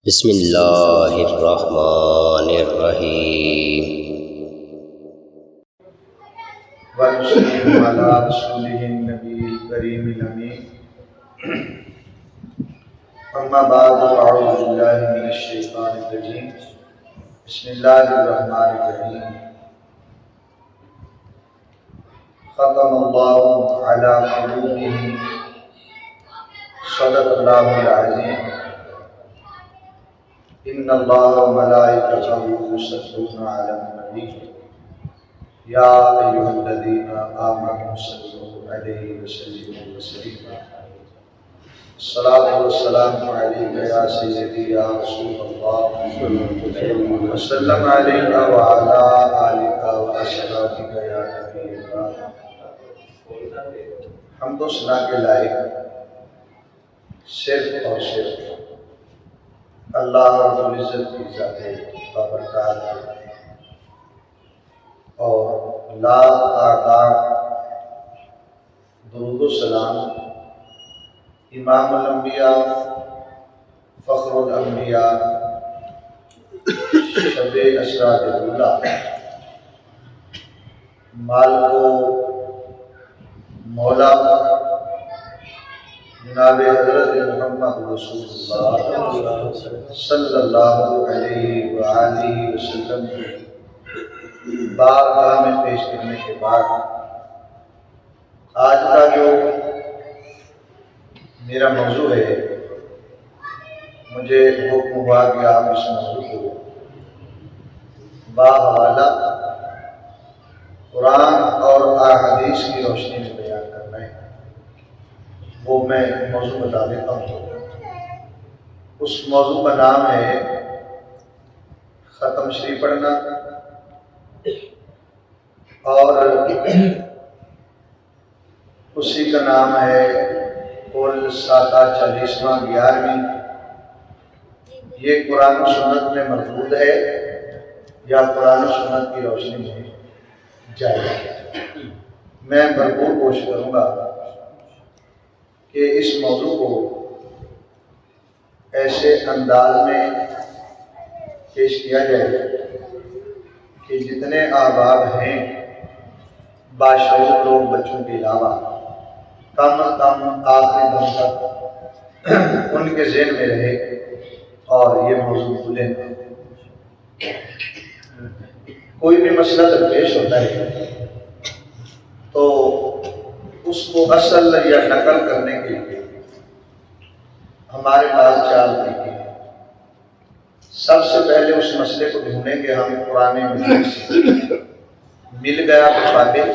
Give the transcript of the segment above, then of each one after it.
بسم اللہ الرحمن الرحیم ونصلي على رسوله النبي الكريم الأمين أما بعد فأعوذ بالله من الشيطان الرجيم بسم الله الرحمن الرحيم ختم الله على قلوبهم صدق الله العظيم إن الله وملائكته يصلون على النبي يا أيها الذين آمنوا صلوا عليه وسلموا تسليما الصلاة والسلام عليك يا سيدي يا رسول الله وسلم عليك وعلى آلك وأصحابك يا نبي الله حمد و ثنا کے لائق صرف اور صرف اللہ رب العزت کی ذات بابرکات ہے اور لاکھ آداب درود و سلام امام الانبیاء فخر الانبیاء شب اسرا اللہ مالک مولا جناب حضرت محمد رسول اللہ صلی اللہ علیہ وآلہ وسلم بارگاہ میں پیش کرنے کے بعد آج کا جو میرا موضوع ہے، مجھے حکم ہوا کہ آپ اس موضوع کو بحوالہ قرآن اور احادیث کی روشنی میں بیان کرنا ہے۔ وہ میں موضوع بتا دیتا ہوں۔ اس موضوع کا نام ہے ختم شریف پڑھنا، اور اسی کا نام ہے کل ساتہ 40واں 11ویں۔ یہ قرآن و سنت میں مرفوض ہے یا قرآن و سنت کی روشنی میں جائز ہے؟ میں بھرپور کوشش کروں گا کہ اس موضوع کو ایسے انداز میں پیش کیا جائے کہ جتنے احباب ہیں باشعور لوگ بچوں کے علاوہ کم از کم آخری دم تک ان کے ذہن میں رہے اور یہ موضوع بھولیں۔ کوئی بھی مسئلہ جب پیش ہوتا ہے تو اس کو اصل یا نقل کرنے کے لیے ہمارے پاس 4 طریقے ہیں۔ سب سے پہلے اس مسئلے کو ڈھونڈیں کہ ہم قرآن مجید سے مل گیا تو قابل،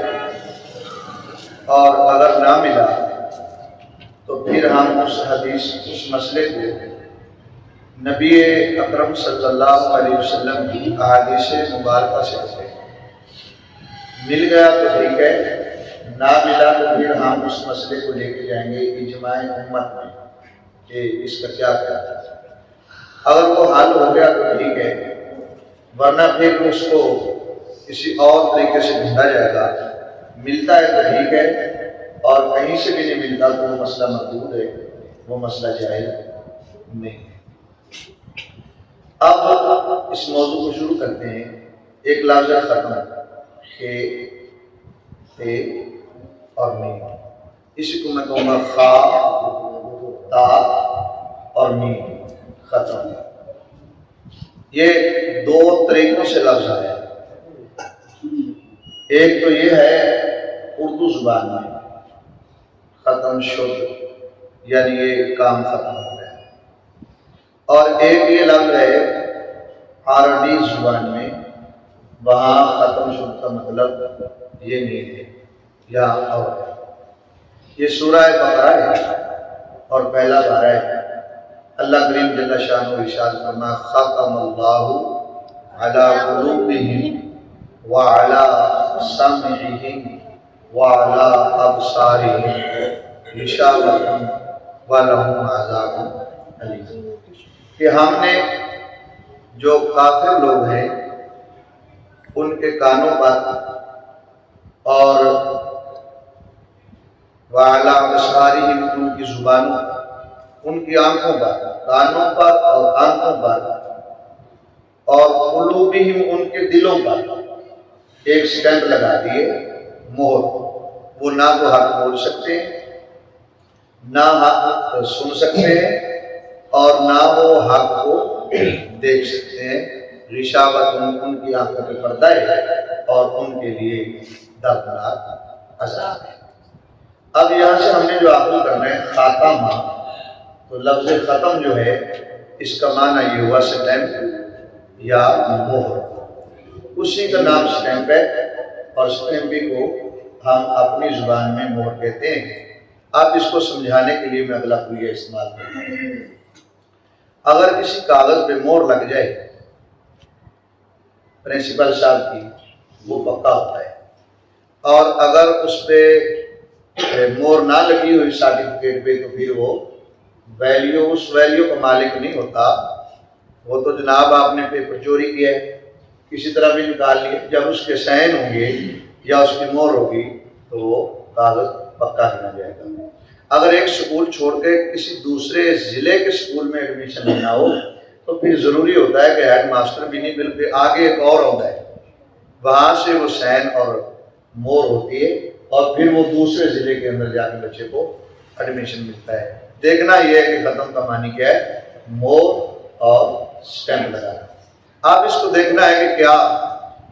اور اگر نہ ملا تو پھر ہم اس مسئلے کو نبی اکرم صلی اللہ علیہ وسلم کی احادیث مبارکہ سے کرتے ہیں۔ مل گیا تو ٹھیک ہے، نہ ملا تو پھر ہم اس مسئلے کو لے کے جائیں گے اجماع امت میں کہ اس کا کیا ہے۔ اگر وہ حل ہو گیا تو ٹھیک ہے، ورنہ پھر اس کو کسی اور طریقے سے ڈھونڈا جائے گا۔ ملتا ہے تو ٹھیک ہے، اور کہیں سے بھی نہیں ملتا تو وہ مسئلہ مردود ہے، وہ مسئلہ جائز نہیں۔ اب اس موضوع کو شروع کرتے ہیں۔ ایک لفظ ختم، تے اور میم، اسی کو میں کہوں گا خا، تا اور میم، ختم۔ یہ 2 طریقوں سے لفظ ہے۔ ایک تو یہ ہے اردو زبان میں ختم شد، یعنی یہ کام ختم ہو گیا، اور ایک یہ لفظ ہے عربی زبان میں، وہاں ختم شد کا مطلب یہ نہیں ہے یا اور ہے۔ یہ سورہ بقرہ ہے اور پہلا پارہ ہے۔ اللہ کریم جل شانہ ارشاد فرمایا ختم اللہ علی قلوبہم وعلی سمعہم وعلی ابصارہم غشاوۃ ولہم عذاب علیم، کہ ہم نے جو کافر لوگ ہیں ان کے کانوں پر اور وعلی ابصارہم ان کی زبانوں، ان کی آنکھوں پر، کانوں پر اور آنکھوں پر قلوبہم، ان کے دلوں پر ایک سٹیمپ لگا دیے، مہر، وہ نہ تو حق بول سکتے ہیں، نہ حق سن سکتے ہیں، اور نہ وہ حق کو دیکھ سکتے ہیں۔ رشاوت، ان کی آنکھوں پہ پردہ ہے اور ان کے لیے دردناک عذاب ہے۔ اب یہاں سے ہم نے جو عقل کرنا ہے خاتمہ، تو لفظ ختم جو ہے اس کا معنی یہ ہوا سٹیمپ یا مہر، اسی کا نام سٹیمپ ہے، اور سٹیمپی کو ہم اپنی زبان میں مہر کہتے ہیں۔ اب اس کو سمجھانے کے لیے میں اگلا کوئی استعمال کرتا ہوں۔ اگر کسی کاغذ پہ مہر لگ جائے پرنسپل صاحب کی، وہ پکا ہوتا ہے، اور اگر اس پہ مہر نہ لگی ہوئی سرٹیفکیٹ پہ تو پھر وہ اس ویلیو کا مالک نہیں ہوتا، وہ تو جناب آپ نے پیپر چوری کیا ہے، کسی طرح بھی نکال لیا، جب اس کے سائن ہوں گے یا اس کی مہر ہوگی تو وہ کاغذ پکا گنا جائے گا۔ اگر ایک سکول چھوڑ کے کسی دوسرے ضلع کے سکول میں ایڈمیشن لینا ہو تو پھر ضروری ہوتا ہے کہ ہیڈ ماسٹر بھی نہیں، بلکہ آگے ایک اور ہوتا ہے، وہاں سے وہ سائن اور مہر ہوتی ہے، اور پھر وہ دوسرے ضلع کے اندر جا کے بچے کو ایڈمیشن ملتا ہے۔ دیکھنا یہ ہے کہ ختم کا معنی کیا ہے، مہر اور سٹیمپ لگانا۔ اب اس کو دیکھنا ہے کہ کیا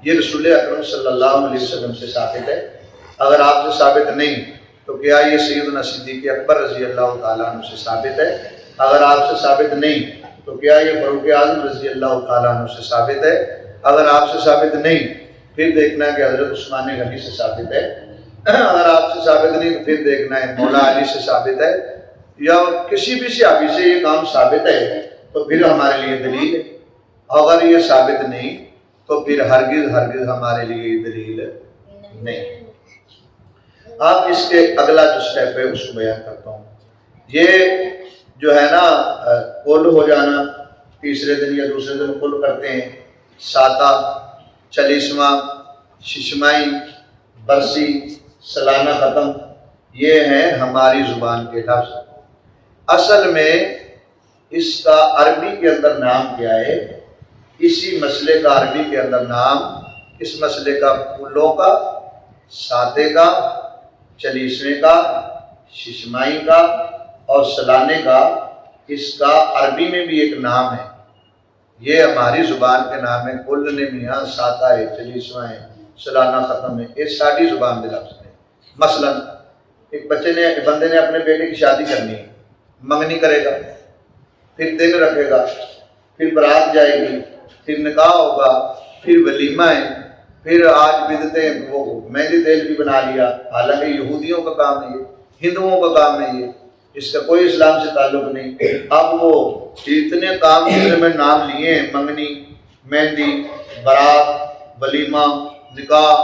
یہ رسول اکرم صلی اللہ علیہ وسلم سے ثابت ہے، اگر آپ سے ثابت نہیں تو کیا یہ سیدنا صدیق اکبر رضی اللہ تعالیٰ عنہ سے ثابت ہے، اگر آپ سے ثابت نہیں تو کیا یہ فاروق اعظم رضی اللہ تعالیٰ عنہ سے ثابت ہے، اگر آپ سے ثابت نہیں پھر دیکھنا ہے کہ حضرت عثمان غنی سے ثابت ہے، اگر آپ سے ثابت نہیں تو پھر دیکھنا ہے مولا علی سے ثابت ہے، یا کسی بھی صحابی سے یہ کام ثابت ہے تو پھر ہمارے لیے دلیل ہے، اگر یہ ثابت نہیں تو پھر ہرگز ہمارے لیے دلیل نہیں۔ اب اس کے اگلا جو سٹیپ ہے اس کو بیان کرتا ہوں۔ یہ جو ہے نا کل ہو جانا، تیسرے دن یا دوسرے دن کل کرتے ہیں، ساتہ، چالیسواں، ششمائی، برسی، سالانہ ختم، یہ ہیں ہماری زبان کے لفظ۔ اصل میں اس کا عربی کے اندر نام کیا ہے، اسی مسئلے کا عربی کے اندر نام، اس مسئلے کا کلوں کا، ساتے کا، چالیسویں کا، ششمائی کا اور سلانے کا، اس کا عربی میں بھی ایک نام ہے، یہ ہماری زبان کے نام ہے۔ کل نے میاں ساتہ ہے، چالیسواں ہے، سالانہ ختم ہے، یہ ساری زبان کے لفظ ہے۔ مثلا ایک بندے نے اپنے بیٹے کی شادی کرنی ہے، منگنی کرے گا، پھر دن رکھے گا، پھر بارات جائے گی، پھر نکاح ہوگا، پھر ولیمہ ہے، پھر آج بدعتیں، وہ مہندی تیل بھی بنا لیا، حالانکہ یہودیوں کا کام ہے یہ، ہندوؤں کا کام ہے یہ، اس کا کوئی اسلام سے تعلق نہیں۔ اب وہ اتنے کام جتنے میں نام لیے ہیں، منگنی، مہندی، بارات، ولیمہ، نکاح،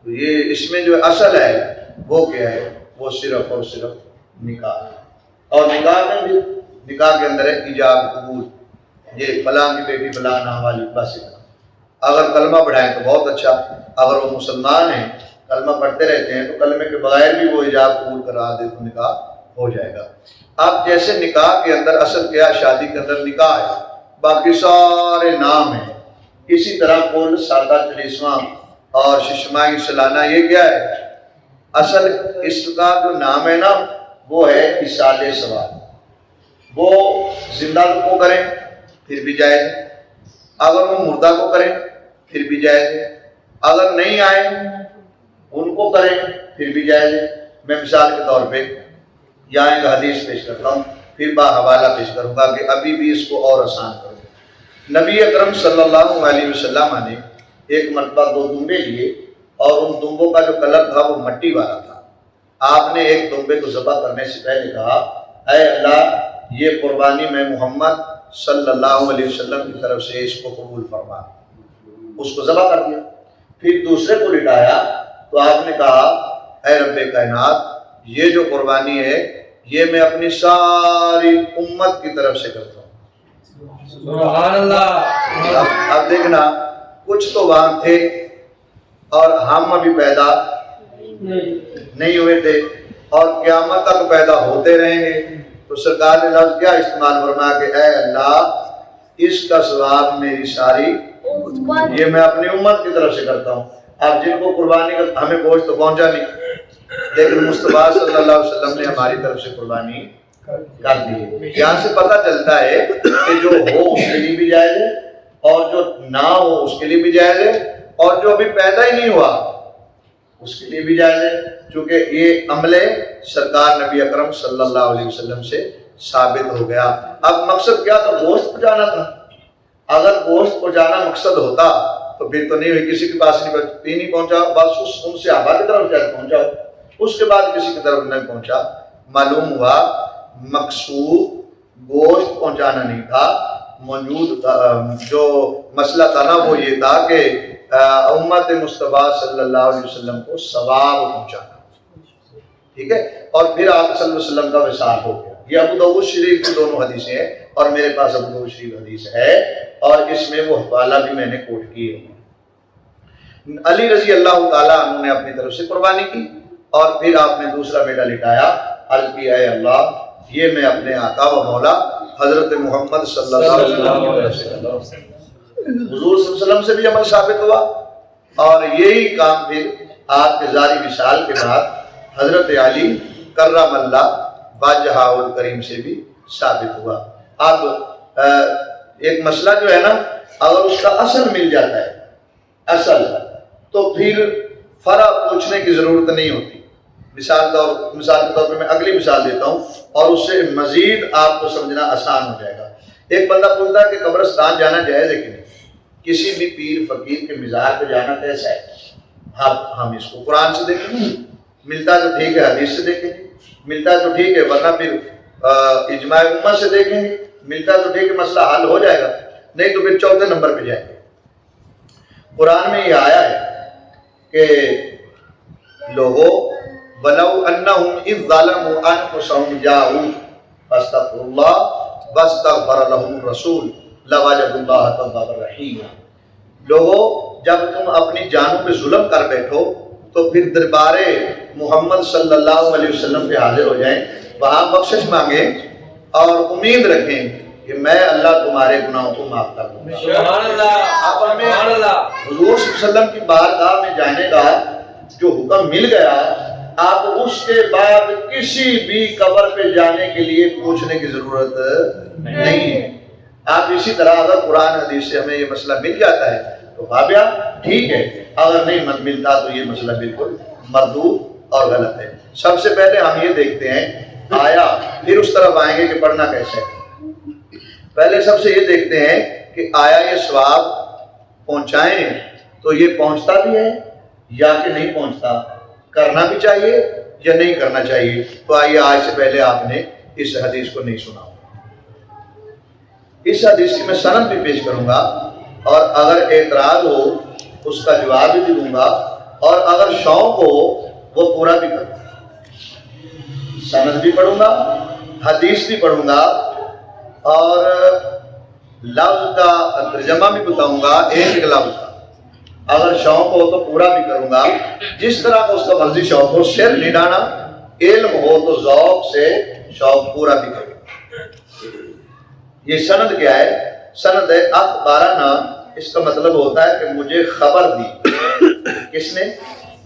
یہ اس میں جو اصل ہے وہ کیا ہے، وہ صرف اور صرف نکاح ہے۔ اور نکاح میں بھی، نکاح کے اندر ہے ایجاب قبول، یہ فلاں کی بیٹی فلاں نام والی، بس اتنا۔ اگر کلمہ پڑھائیں تو بہت اچھا، اگر وہ مسلمان ہیں کلمہ پڑھتے رہتے ہیں تو کلمے کے بغیر بھی وہ ایجاب قبول کرا دے تو نکاح ہو جائے گا۔ اب جیسے نکاح کے اندر اصل کیا، شادی کے اندر نکاح ہے، باقی سارے نام ہیں، اسی طرح کل، ساتہ، چالیسواں اور ششمائی، سالانہ، یہ کیا ہے، اصل اس کا جو نام ہے نا وہ ہے اصال ثواب۔ وہ زندہ کو کریں پھر بھی جائز ہے، اگر وہ مردہ کو کریں پھر بھی جائز ہے، اگر نہیں آئے ان کو کریں پھر بھی جائز ہے۔ میں مثال کے طور پہ یہاں ایک حدیث پیش کرتا ہوں، پھر حوالہ پیش کروں گا کہ ابھی بھی اس کو اور آسان کروں۔ نبی اکرم صلی اللہ علیہ وسلم نے ایک مرتبہ 2 دمبے لیے، اور ان دمبوں کا جو کلر تھا وہ مٹی والا تھا۔ آپ نے ایک دمبے کو ذبح کرنے سے پہلے کہا، اے اللہ یہ قربانی میں محمد صلی اللہ علیہ وسلم کی طرف سے، اس کو قبول فرما، اس کو ذبح کر دیا۔ پھر دوسرے کو لٹایا تو آپ نے کہا، اے رب کائنات یہ جو قربانی ہے یہ میں اپنی ساری امت کی طرف سے کرتا ہوں۔ سبحان اللہ۔ اب دیکھنا، کچھ تو وہاں تھے اور ہم ابھی پیدا نہیں ہوئے تھے، اور قیامت تک پیدا ہوتے رہیں گے، تو سرکار نے لفظ کیا استعمال فرمایا کہ اے اللہ اس کا ثواب میری ساری یہ میں اپنی امت کی طرف سے کرتا ہوں. اب جن کو قربانی کا ہمیں گوشت تو پہنچا نہیں، لیکن مصطفیٰ صلی اللہ علیہ وسلم نے ہماری طرف سے قربانی کر دی. یہاں سے پتہ چلتا ہے کہ جو ہو اس کے لیے بھی جائز ہے، اور جو نہ ہو اس کے لیے بھی جائز ہے، اور جو ابھی پیدا ہی نہیں ہوا اس کے لیے بھی جائز ہے، چونکہ یہ عمل سرکار نبی اکرم صلی اللہ علیہ وسلم سے ثابت ہو گیا. اب مقصد کیا تھا؟ گوشت پہنچانا تھا. اگر گوشت پہنچانا مقصد ہوتا تو پھر تو نہیں ہوئی، کسی کے پاس نہیں پہنچا، بس ان سے آبا کی طرف جائے پہنچاؤ، اس کے بعد کسی کی طرف نہیں پہنچا. معلوم ہوا مقصود گوشت پہنچانا نہیں تھا، موجود جو مسئلہ تھا نا وہ یہ تھا کہ امت مصطفیٰ صلی اللہ علیہ وسلم کو ثواب پہنچانا. ٹھیک ہے، اور پھر آپ صلی اللہ علیہ وسلم کا وصال ہو گیا. یہ ابو داؤد شریف کی دونوں حدیثیں ہیں، اور میرے پاس ابو داؤد شریف حدیث ہے، اور اس میں وہ حوالہ بھی میں نے کوٹ کیے ہیں. علی رضی اللہ تعالیٰ عنہ نے اپنی طرف سے قربانی کی، اور پھر آپ نے دوسرا بیٹا لٹایا. عرض کیا اے اللہ یہ میں اپنے آقا و مولا حضرت محمد صلی اللہ علیہ وسلم کی طرف سے کرتا ہوں. حضور صلی اللہ علیہ وسلم سے بھی عمل ثابت ہوا، اور یہی کام پھر آپ کے ظاہری وصال کے بعد حضرت علی کرم اللہ وجہہ الکریم سے بھی ثابت ہوا. اب ایک مسئلہ جو ہے نا، اگر اس کا اصل مل جاتا ہے اصل، تو پھر فرع پوچھنے کی ضرورت نہیں ہوتی. مثال کے طور پہ میں اگلی مثال دیتا ہوں، اور اس سے مزید آپ کو سمجھنا آسان ہو جائے گا. ایک بندہ پوچھتا ہے کہ قبرستان جانا جائز ہے کہ نہیں؟ کسی بھی پیر فقیر کے مزار پہ جانا کیسا ہے؟ ہم اس کو قرآن سے دیکھیں گے، ملتا ہے تو ٹھیک ہے، حدیث سے دیکھیں گے، ملتا ہے تو ٹھیک ہے، ورنہ پھر اجماع امت سے دیکھیں گے، ملتا ہے تو ٹھیک ہے مسئلہ حل ہو جائے گا، نہیں تو پھر چوتھے نمبر پہ جائیں گے. قرآن میں یہ آیا ہے کہ لوگوں وَلَوْ أَنَّهُمْ إِذْ ظَلَمُوا أَنفُسَهُمْ جَاءُوكَ فَاسْتَغْفِرُوا اللَّهَ وَاسْتَغْفَرَ لَهُمُ الرَّسُولُ لَوَجَدُوا اللَّهَ تَوَّابًا رَحِيمًا. لوگوں جب تم اپنی جانوں پہ ظلم کر بیٹھو تو پھر دربار محمد صلی اللہ علیہ وسلم پہ حاضر ہو جائیں، وہاں بخشش مانگیں اور امید رکھیں کہ میں اللہ تمہارے گناہوں کو معاف کر دوں گا. سبحان اللہ، آپ ہمیں سبحان اللہ. حضور صلی اللہ علیہ وسلم کی بارگاہ میں جانے کا جو حکم مل گیا، آپ اس کے بعد کسی بھی قبر پہ جانے کے لیے پوچھنے کی ضرورت نہیں ہے. آپ اسی طرح اگر قرآن حدیث سے ہمیں یہ مسئلہ مل جاتا ہے تو بھابیا ٹھیک ہے، اگر نہیں ملتا تو یہ مسئلہ بالکل مردود اور غلط ہے. سب سے پہلے ہم یہ دیکھتے ہیں آیا، پھر اس طرف آئیں گے کہ پڑھنا کیسے ہے. پہلے سب سے یہ دیکھتے ہیں کہ آیا یہ ثواب پہنچائیں تو یہ پہنچتا بھی ہے یا کہ نہیں پہنچتا، کرنا بھی چاہیے یا نہیں کرنا چاہیے. تو آئیے آج سے پہلے آپ نے اس حدیث کو نہیں سنا، اس حدیث کی میں سند بھی پیش کروں گا، اور اگر اعتراض ہو اس کا جواب بھی دوں گا، اور اگر شوق ہو وہ پورا بھی کروں گا. سند بھی پڑھوں گا، حدیث بھی پڑھوں گا، اور لفظ کا ترجمہ بھی بتاؤں گا ایک ایک لفظ کا. اگر شوق ہو تو پورا بھی کروں گا، جس طرح کا اس کا مرضی شوق ہو. سر نہیں ڈانا، علم ہو تو ذوق سے شوق پورا بھی کروں. یہ سند کیا ہے؟ سند ہے اخبارنا. اس کا مطلب ہوتا ہے کہ مجھے خبر دی. کس نے؟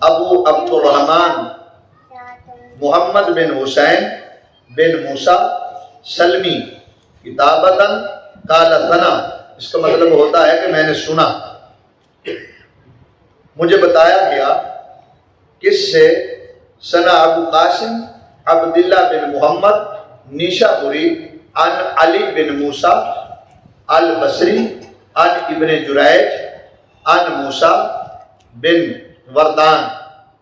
ابو عبد الرحمن محمد بن حسین بن موسیٰ سلمی کتابتاً قال ثنا. اس کا مطلب ہوتا ہے کہ میں نے سنا، مجھے بتایا گیا. کس سے؟ ثنا ابو قاسم عبداللہ بن محمد نیشا پوری عن علی بن موسیٰ البصری عن ابن جریج عن موسیٰ بن وردان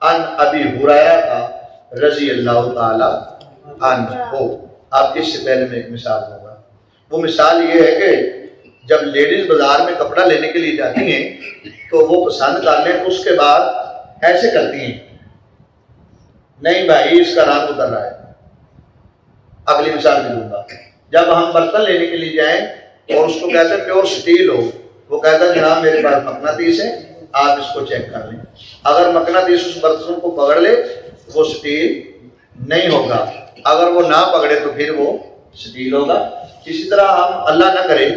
عن ابی ہریرہ رضی اللہ تعالی عنہ. آپ اس سے پہلے میں ایک مثال دوں گا. وہ مثال یہ ہے کہ جب لیڈیز بازار میں کپڑا لینے کے لیے جاتی ہیں تو وہ پسند کر لیں، اس کے بعد ایسے کرتی ہیں، نہیں بھائی اس کا رنگ اتر رہا ہے. اگلی مثال بھی دوں گا. جب ہم برتن لینے کے لیے جائیں اور اس کو کہتے ہیں پیور سٹیل ہو، وہ کہتا ہے جناب میرے پاس مقناطیس ہے، آپ اس کو چیک کر لیں. اگر مقناطیس اس برتن کو پکڑ لے وہ سٹیل نہیں ہوگا، اگر وہ نہ پکڑے تو پھر وہ سٹیل ہوگا. اسی طرح ہم اللہ نہ کرے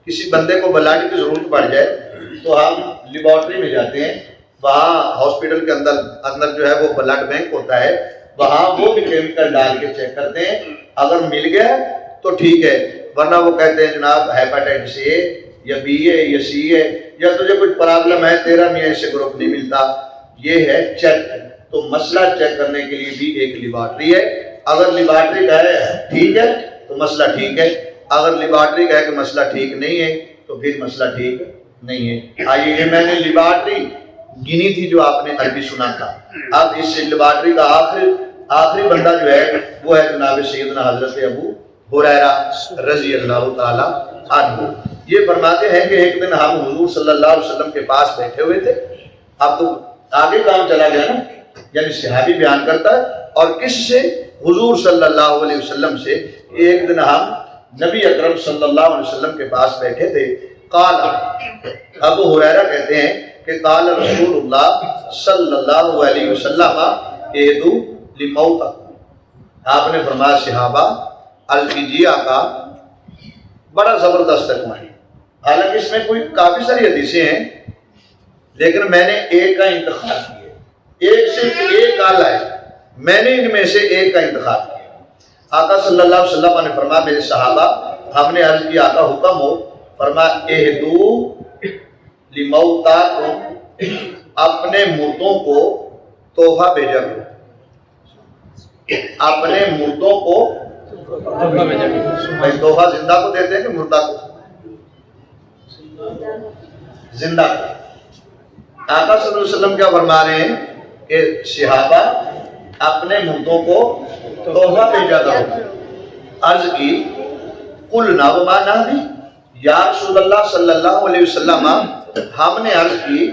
کسی بندے کو بلانے کی ضرورت پڑ جائے تو ہم لیبارٹری میں جاتے ہیں، وہاں ہاسپٹل کے اندر جو ہے وہ بلڈ بینک ہوتا ہے، وہاں وہ بھی کیمیکل ڈال کے چیک کرتے ہیں، اگر مل گیا تو ٹھیک ہے، ورنہ وہ کہتے ہیں جناب ہیپاٹائٹس اے یا بی ہے یا سی ہے یا تجھے کچھ پرابلم ہے، تیرا میاں اس سے گروپ نہیں ملتا۔ یہ ہے چیک، تو مسئلہ چیک کرنے کے لیے بھی ایک لیبارٹری ہے۔ اگر لیبارٹری کہے ٹھیک ہے تو مسئلہ ٹھیک ہے، اگر لیبارٹری کہے کہ مسئلہ ٹھیک نہیں ہے تو پھر مسئلہ ٹھیک نہیں ہے۔ آئیے، یہ میں نے لیبارٹری گنی تھی جو آپ نے عربی سنا تھا۔ اب اس لیبارٹری کا آخری بندہ جو ہے وہ ہے جناب سیدنا حضرت ابو ہریرہ رضی اللہ تعالی عنہ۔ یہ فرماتے ہیں کہ ایک دن ہم حضور صلی اللہ علیہ وسلم کے پاس بیٹھے ہوئے تھے۔ اب تو آگے کام چلا گیا نا، یعنی صحابی بیان کرتا ہے، اور کس سے؟ حضور صلی اللہ علیہ وسلم سے۔ ایک دن ہم نبی اکرم صلی اللہ علیہ وسلم کے پاس بیٹھے تھے۔ قال، ابو ہریرہ کہتے ہیں کہ قال رسول اللہ صلی اللہ علیہ وسلم اہدو لموتک، آپ نے فرمایا صحابہ الکیجیے آقا، بڑا زبردست ہے۔ حالانکہ اس میں کوئی کافی ساری حدیثیں ہیں، لیکن میں نے ایک کا انتخاب کیا، ایک صرف ایک آلہ ہے، میں نے ان میں سے ایک کا انتخاب کیا۔ آقا صلی اللہ علیہ وسلم نے فرمایا میرے صحابہ، ہم نے عرض کیا آقا حکم ہو، فرمایا اہدو لموتاکم، اپنے مردوں کو تحفہ بھیجا کرو، اپنے مردوں کو بھائی تحفہ زندہ کو دیتے ہیں کہ مردہ کو؟ زندہ کو۔ آقا صلی اللہ علیہ وسلم کیا فرما رہے ہیں کہ صحابہ اپنے مردوں کو تحفہ بھیجا کرو۔ عرض کی قلنا وما نہدی، یا رسول اللہ صلی اللہ علیہ وسلم، ہم نے عرض کی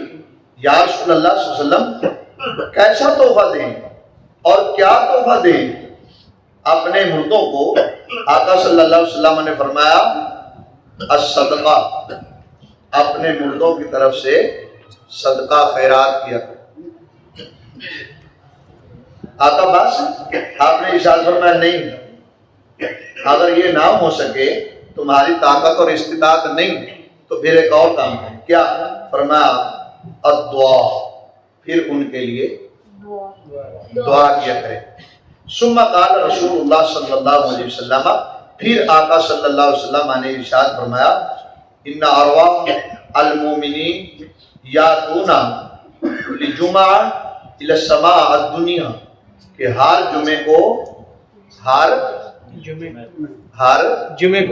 یا رسول اللہ صلی اللہ علیہ وسلم کیسا تحفہ دیں اور کیا تحفہ دیں اپنے مردوں کو؟ آقا صلی اللہ علیہ وسلم نے فرمایا الصدقہ، اپنے مردوں کی طرف سے صدقہ خیرات کیا کرو۔ آقا بس آپ نے ارشاد فرمایا نہیں، اگر یہ نہ ہو سکے، تمہاری طاقت اور استطاعت نہیں، تو پھر ایک اور کام ہے، کیا؟ فرمایا الدعا، پھر ان کے لیے دعا کیا کرے۔ ثم قال رسول اللہ صلی اللہ علیہ وسلم، پھر آقا صلی اللہ علیہ وسلم نے ارشاد فرمایا ان ارواح المؤمنین یاتون لجمعہ الی السماء الدنیا، کہ ہر جمعے کو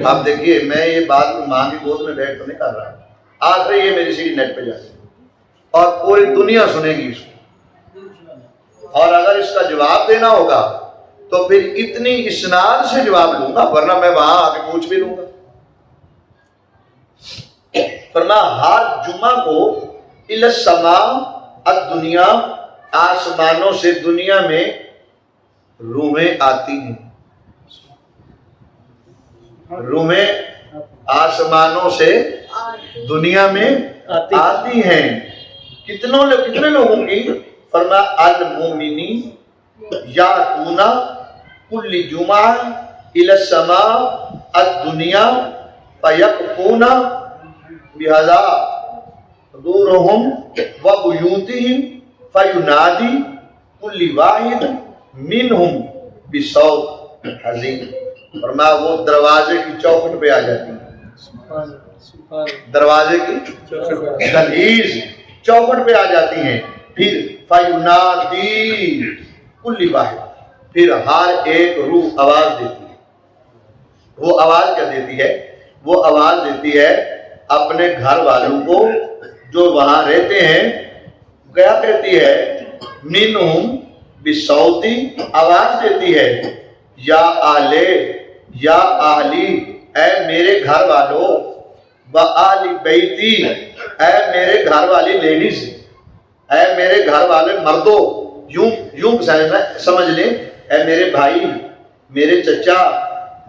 آپ دیکھیے، میں یہ بات ماں کی گود میں بیٹھ کر نہیں کر رہا، آج سے یہ میری سیڑھی نیٹ پہ جائے اور پوری دنیا سنے گی اس کو، اور اگر اس کا جواب دینا ہوگا تو پھر اتنی اسناد سے جواب لوں گا، ورنہ میں وہاں آ کے پوچھ بھی لوں گا۔ فرمایا ہر جمعہ کو الی السماء الدنیا، آسمانوں سے دنیا میں روحیں آتی ہیں، روحیں آسمانوں سے دنیا میں آتی ہیں۔ کتنے لوگوں کی؟ فرمایا المؤمنین یاتون کل جمعہ الی السماء الدنیا فیقفون بہذا حضورہم وبیوتہم فینادی کل واحد منہم بصوت حزین۔ فرمایا وہ دروازے کی چوکھٹ پہ آ جاتی ہیں، دروازے کی دہلیز چوکھٹ پہ آ جاتی ہیں، پھر فینادی کل واحد، پھر ہر ایک روح آواز دیتی ہے۔ وہ آواز کیا دیتی ہے؟ وہ آواز دیتی ہے اپنے گھر والوں کو جو وہاں رہتے ہیں، کیا کہتی ہے؟ منہم بصوتی، آواز دیتی ہے یا آلے یا آلی، اے میرے گھر والوں، وآل بیتی، اے میرے گھر والی لیڈیز، اے میرے گھر والے مردوں، یوں سمجھ لیں، اے میرے بھائی، میرے چچا،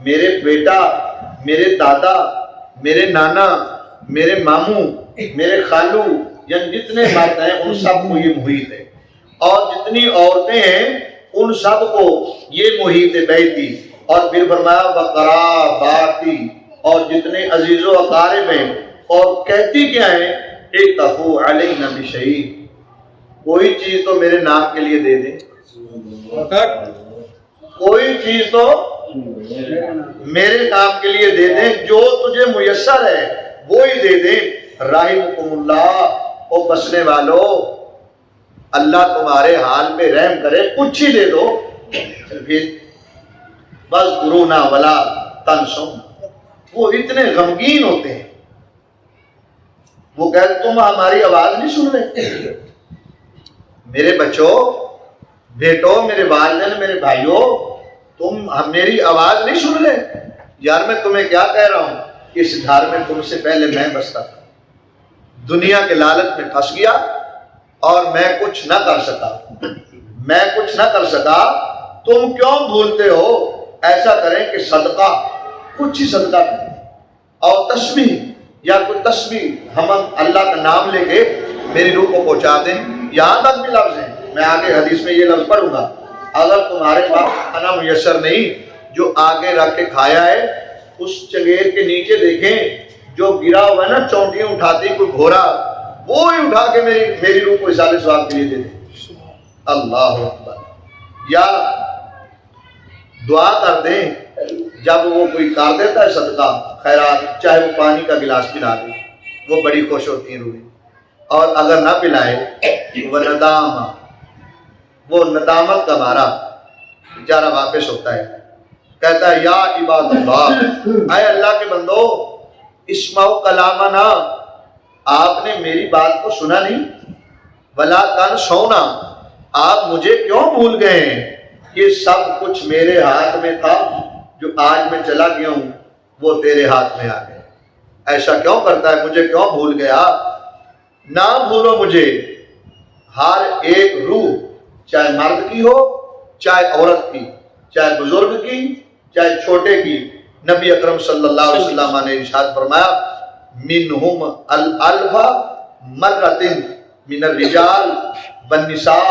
میرے بیٹا، میرے دادا، میرے نانا، میرے ماموں، میرے خالو، یعنی جتنے مرد ہیں ان سب کو یہ محیط ہے، اور جتنی عورتیں ہیں ان سب کو یہ محیط بیتی۔ اور پھر فرمایا وقراباتی، اور جتنے عزیز و اقارب ہیں، اور کہتی کیا ہے اتقوا علینا بشیء، کوئی چیز تو میرے نام کے لیے دے دیں، کوئی چیز تو میرے نام کے لیے دے دیں، جو تجھے میسر ہے وہی دے دیں۔ رحمکم اللہ، او بسنے والو اللہ تمہارے حال پہ رحم کرے، کچھ ہی دے دو۔ پھر بس گرونا ولا تنسوں، وہ اتنے غمگین ہوتے ہیں، وہ کہتے تم ہماری آواز نہیں سن رہے؟ میرے بچوں، بیٹو، میرے والدین، میرے بھائیوں، تم میری آواز نہیں سن رہے؟ یار میں تمہیں کیا کہہ رہا ہوں، اس گھر میں تم سے پہلے میں بستا تھا، دنیا کے لالچ میں پھنس گیا اور میں کچھ نہ کر سکا، تم کیوں بھولتے ہو؟ ایسا کریں کہ صدقہ، کچھ ہی صدقہ کریں، اور تسبیح یا کوئی تسبیح ہم اللہ کا نام لے کے میری روح کو پہنچا دیں۔ یہاں تک بھی لفظ ہیں، میں آگے حدیث میں یہ لفظ پڑھوں گا۔ اگر تمہارے پاس کھانا میسر نہیں، جو آگے رکھ کے کھایا ہے اس چنگیر کے نیچے دیکھیں، جو گرا ہوا ہے نا، چونٹیاں اٹھاتی کوئی گھوڑا، وہ ہی اٹھا کے میری روح کو اصالے ثواب کے لیے دے دیں۔ اللہ اکبر۔ یا دعا کر دیں، جب وہ کوئی کر دیتا ہے صدقہ خیرات، چاہے وہ پانی کا گلاس پلا دے، وہ بڑی خوش ہوتی ہیں روحیں۔ اور اگر نہ پلائے، وہ ندامت کا مارا بیچارہ واپس ہوتا ہے، کہتا ہے یا عباد اللہ، اے اللہ کے بندو، اسمعوا کلامنا، آپ نے میری بات کو سنا نہیں، ولا تنسونا، آپ مجھے کیوں بھول گئے ہیں؟ یہ سب کچھ میرے ہاتھ میں تھا، جو آج میں چلا گیا ہوں وہ تیرے ہاتھ میں آ گیا۔ ایسا کیوں کرتا ہے؟ مجھے کیوں بھول گیا؟ نہ بھولو مجھے۔ ہر ایک روح، چاہے مرد کی ہو، چاہے عورت کی، چاہے بزرگ کی، چاہے چھوٹے کی، نبی اکرم صلی اللہ علیہ وسلم نے ارشاد فرمایا منہم الالف مرۃ من الرجال والنساء،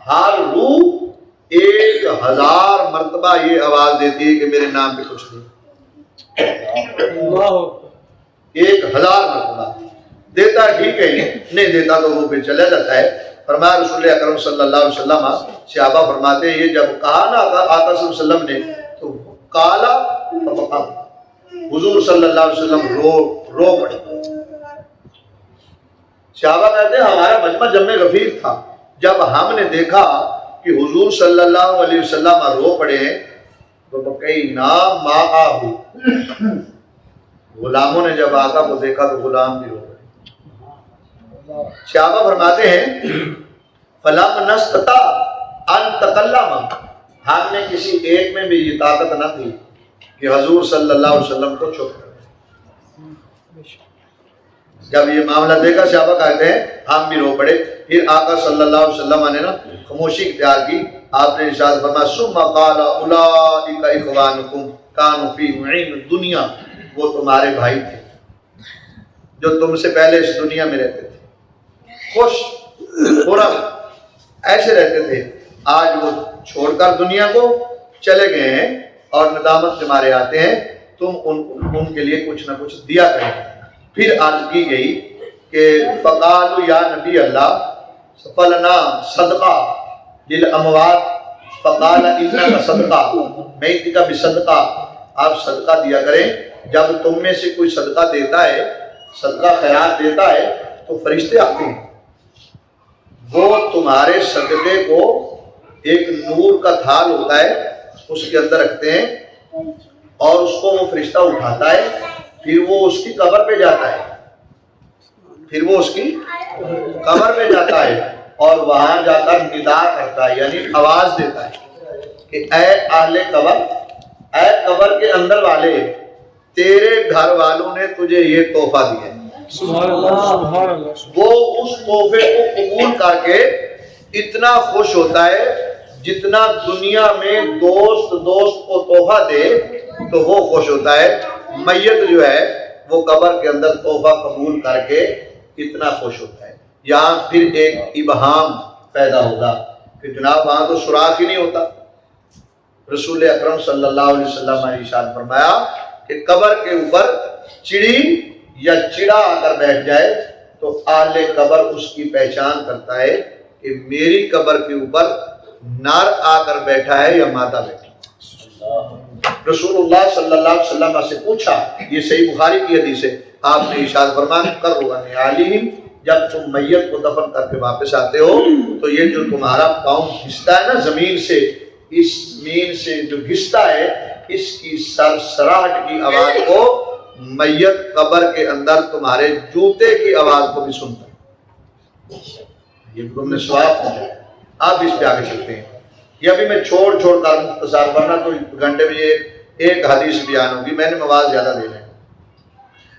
ہر روح 1000 مرتبہ یہ آواز دیتی ہے کہ میرے نام پہ کچھ دے۔ 1000 مرتبہ دیتا ہے، ٹھیک ہے، نہیں دیتا تو وہ پہ چلا جاتا ہے۔ فرمایا رسول اکرم صلی اللہ علیہ وسلم، صحابہ فرماتے ہیں یہ جب کہا نا آقا صلی اللہ علیہ وسلم نے، تو کالا حضور صلی اللہ علیہ وسلم رو پڑے۔ صحابہ کہتے ہیں ہمارا مجمع جمع غفیر تھا، جب ہم نے دیکھا کہ حضور صلی اللہ علیہ وسلم رو پڑے ہیں تو بقینا معاہو، غلاموں نے جب آقا کو دیکھا تو غلام بھی رو پڑے۔ صحابہ فرماتے ہیں فلم نستطع ان تکلم، ہم نے کسی ایک میں بھی یہ طاقت نہ تھی کہ حضور صلی اللہ علیہ وسلم کو چپ کر۔ جب یہ معاملہ دیکھا صحابہ کہتے ہیں ہم بھی رو پڑے۔ پھر آقا صلی اللہ علیہ وسلم نے نا خاموشی اختیار کی، آپ نے ارشاد فرمایا ثم قال اولئک اخوانکم کانوا فی معین الدنیا، وہ تمہارے بھائی تھے جو تم سے پہلے اس دنیا میں رہتے تھے، خوش خرم ایسے رہتے تھے، آج وہ چھوڑ کر دنیا کو چلے گئے ہیں اور ندامت کے مارے آتے ہیں، تم ان کے لیے کچھ نہ کچھ دیا کریں۔ پھر عرض کی گئی کہ فقالوا یا نبی اللہ فلنا صدقہ للاموات، فقال انک صدقہ میتک بصدقہ، آپ صدقہ دیا کریں۔ جب تم میں سے کوئی صدقہ دیتا ہے، صدقہ خیرات دیتا ہے تو فرشتے آتے ہیں، وہ تمہارے صدقے کو ایک نور کا تھال ہوتا ہے اس کے اندر رکھتے ہیں اور اس کو وہ فرشتہ اٹھاتا ہے، پھر وہ اس کی قبر پہ جاتا ہے، اور وہاں جا کر ندا کرتا ہے، یعنی آواز دیتا ہے کہ اے اہل قبر، اے قبر کے اندر والے، تیرے گھر والوں نے تجھے یہ تحفہ دیا ہے۔ سبحان اللہ۔ وہ اس تحفے کو قبول کر کے اتنا خوش ہوتا ہے جتنا دنیا میں دوست کو تحفہ دے تو وہ خوش ہوتا ہے، میت جو ہے وہ قبر کے اندر تحفہ قبول کر کے اتنا خوش ہوتا ہے۔ یہاں پھر ایک ابہام پیدا ہوگا کہ جناب وہاں تو سوراخ ہی نہیں ہوتا۔ رسول اکرم صلی اللہ علیہ وسلم نے ارشاد فرمایا کہ قبر کے اوپر چڑی یا چڑا آ کر بیٹھ جائے تو اہل قبر اس کی پہچان کرتا ہے کہ میری قبر کے اوپر نار آ کر بیٹھا ہے یا مادہ بیٹھا ہے۔ رسول اللہ صلی اللہ علیہ وسلم سے پوچھا، یہ صحیح بخاری کی حدیث ہے، آپ نے ارشاد فرمایا کرو علیہم، جب تم میت کو دفن کر کے واپس آتے ہو تو یہ جو تمہارا پاؤں گھستا ہے نا زمین سے، اس زمین سے جو گھستا ہے اس کی سرسراہٹ کی آواز کو میت قبر کے اندر تمہارے جوتے کی آواز کو بھی سنتا ہے۔ یہ تم نے سواب پوچھا، آپ اس پہ آگے چلتے ہیں۔ یہ ابھی میں چھوڑ کر مختصر ورنہ تو گھنٹے میں یہ ایک حدیث بیان ہوگی، میں نے مواد زیادہ دینا ہے۔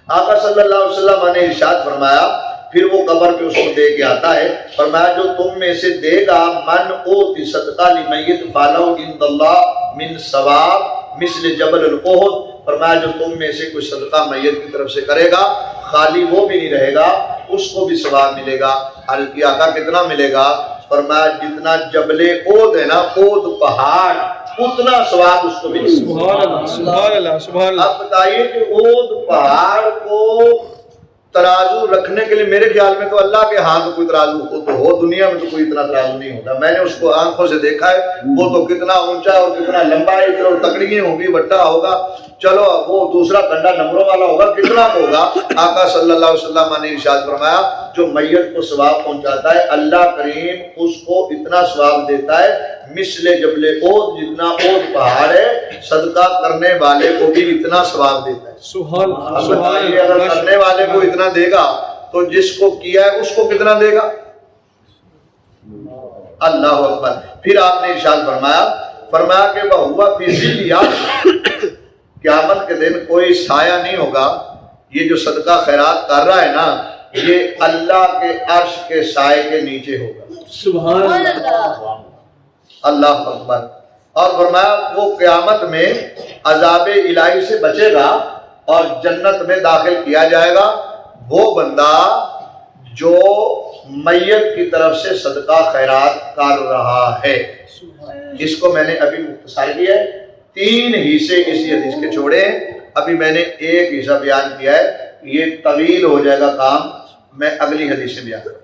آقا صلی اللہ علیہ وسلم نے ارشاد فرمایا، پھر وہ قبر پہ اس کو دے کے آتا ہے، فرمایا جو تم میں سے دے گا من اوتی صدقہ لمیت فالو عند اللہ من ثواب مثل جبل الاحد، فرمایا جو تم میں سے کوئی صدقہ میت کی طرف سے کرے گا خالی وہ بھی نہیں رہے گا، اس کو بھی ثواب ملے گا۔ آقا کتنا ملے گا؟ فرمایا جتنا جبل احد ہے نا، احد پہاڑ، اتنا ثواب اس کو ملے گا۔ سبحان اللہ سبحان اللہ سبحان اللہ۔ اب بتائیے کہ احد پہاڑ کو ترازو رکھنے کے لیے میرے خیال میں تو اللہ کے ہاں تو کوئی ترازو ہو دنیا میں تو کوئی اتنا ترازو نہیں ہوتا، میں نے اس کو آنکھوں سے دیکھا ہے، وہ تو کتنا اونچا اور کتنا لمبا ہے، اتنا تکڑیاں ہوگی، بٹا ہوگا، چلو وہ دوسرا کنڈا نمبروں والا ہوگا، کتنا ہوگا۔ آقا صلی اللہ علیہ وسلم نے ارشاد فرمایا جو میت کو ثواب پہنچاتا ہے اللہ کریم اس کو اتنا ثواب دیتا ہے مثل جبل احد، جتنا احد پہاڑ ہے، صدقہ کرنے والے کو بھی اتنا ثواب دیتا ہے۔ سبحان اب بتائیے اگر کرنے والے کو اتنا دے گا تو جس کو کیا ہے اس کو کتنا دے گا؟ اللہ اکبر۔ پھر آپ نے ارشاد فرمایا کہ بہوا فی ظل عرش، قیامت کے دن کوئی سایہ نہیں ہوگا، یہ جو صدقہ خیرات کر رہا ہے نا یہ اللہ کے عرش کے سائے کے نیچے ہوگا۔ سبحان اللہ۔ اللہ اکبر۔ اور فرمایا وہ قیامت میں عذاب الہی سے بچے گا اور جنت میں داخل کیا جائے گا وہ بندہ جو میت کی طرف سے صدقہ خیرات کر رہا ہے۔ اس کو میں نے ابھی مختصر کیا ہے، 3 حصے اس حدیث کے چھوڑے ہیں، ابھی میں نے ایک حصہ بیان کیا ہے، یہ طویل ہو جائے گا کام، میں اگلی حدیث سے بیان کروں۔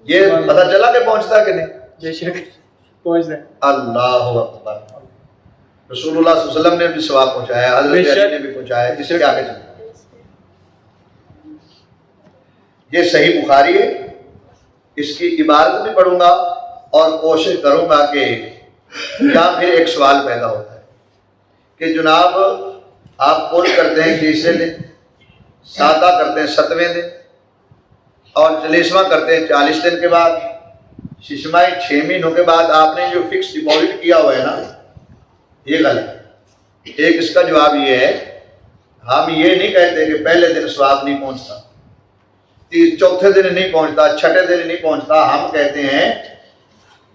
یہ پتہ چلا کہ پہنچتا ہے کہ نہیں؟ بے شک پہنچ رہے۔ اللہ اکبر۔ رسول اللہ صلی اللہ علیہ وسلم نے بھی ثواب پہنچایا، حضرت علی نے بھی پہنچایا، اس سے آگے چلتے ہیں۔ یہ صحیح بخاری ہے، اس کی عبارت بھی پڑھوں گا اور کوشش کروں گا کہ یہاں پھر ایک سوال پیدا ہوتا ہے کہ جناب آپ قول کرتے ہیں 30ویں دن، سادہ کرتے ہیں 7ویں دن اور 40واں کرتے ہیں 40 دن کے بعد، ششمائی 6 مہینوں کے بعد، آپ نے جو فکس ڈپازٹ کیا ہوا ہے نا یہ غلط ہے۔ ایک اس کا جواب یہ ہے، ہم یہ نہیں کہتے کہ پہلے دن ثواب نہیں پہنچتا، چوتھے دن نہیں پہنچتا، چھٹے دن نہیں پہنچتا، ہم کہتے ہیں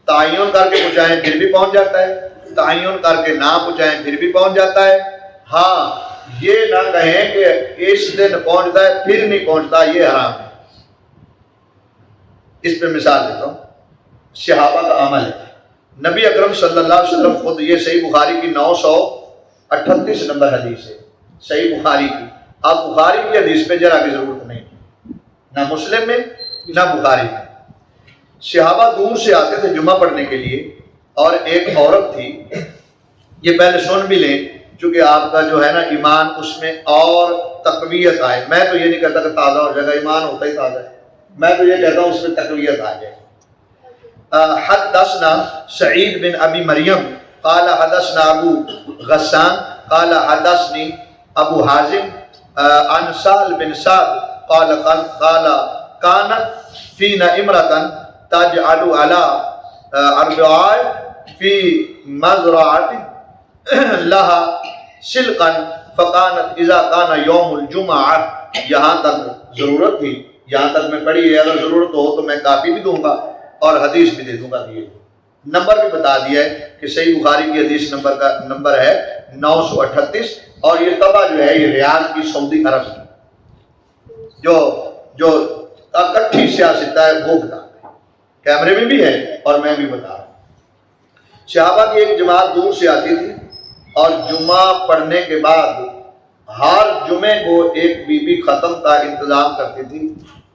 تعین کر کے پہنچائیں پھر بھی پہنچ جاتا ہے، تعین کر کے نہ پہنچائیں پھر بھی پہنچ جاتا ہے۔ ہاں یہ نہ کہیں کہ اس دن پہنچتا ہے پھر نہیں پہنچتا، یہ حرام ہے۔ اس پہ مثال دیتا ہوں، صحابہ کا عمل ہے۔ نبی اکرم صلی اللہ علیہ وسلم خود، یہ صحیح بخاری کی 938 نمبر حدیث ہے، صحیح بخاری کی، آپ بخاری کی حدیث پہ ذرا کی ضرورت نہیں، نہ مسلم میں نہ بخاری میں۔ صحابہ دور سے آتے تھے جمعہ پڑھنے کے لیے، اور ایک عورت تھی، یہ پہلے سن بھی لیں چونکہ آپ کا جو ہے نا ایمان اس میں اور تقویت آئے۔ میں تو یہ نہیں کہتا کہ تازہ ہو جائے گا، ایمان ہوتا ہی تازہ ہے، میں تو یہ کہتا ہوں اس میں تقویت آ جائے۔ حدثنا سعید بن ابی مریم قال حدثنا ابو غسان قال حدثني ابو حازم عن سهل بن سعد قال كانت فينا امرأة تجعل على أربعاء في مزرعة لها سلقا فكانت إذا كان يوم الجمعة، یہاں تک ضرورت تھی، یہاں تک میں پڑھی ہے، اگر ضرورت ہو تو میں کاپی بھی دوں گا اور حدیث بھی دے دوں گا، دیے نمبر بھی بتا دیا ہے کہ صحیح بخاری کی حدیث نمبر کا نمبر ہے 938، اور یہ طبع جو ہے یہ ریاض کی سعودی عرب کی جو اکٹھی سیاست ہے وہ بتا ہے، کیمرے میں بھی ہے اور میں بھی بتا رہا ہوں۔ صحابہ کی ایک جماعت دور سے آتی تھی اور جمعہ پڑھنے کے بعد ہر جمعے کو ایک بی بی ختم کا انتظام کرتی تھی،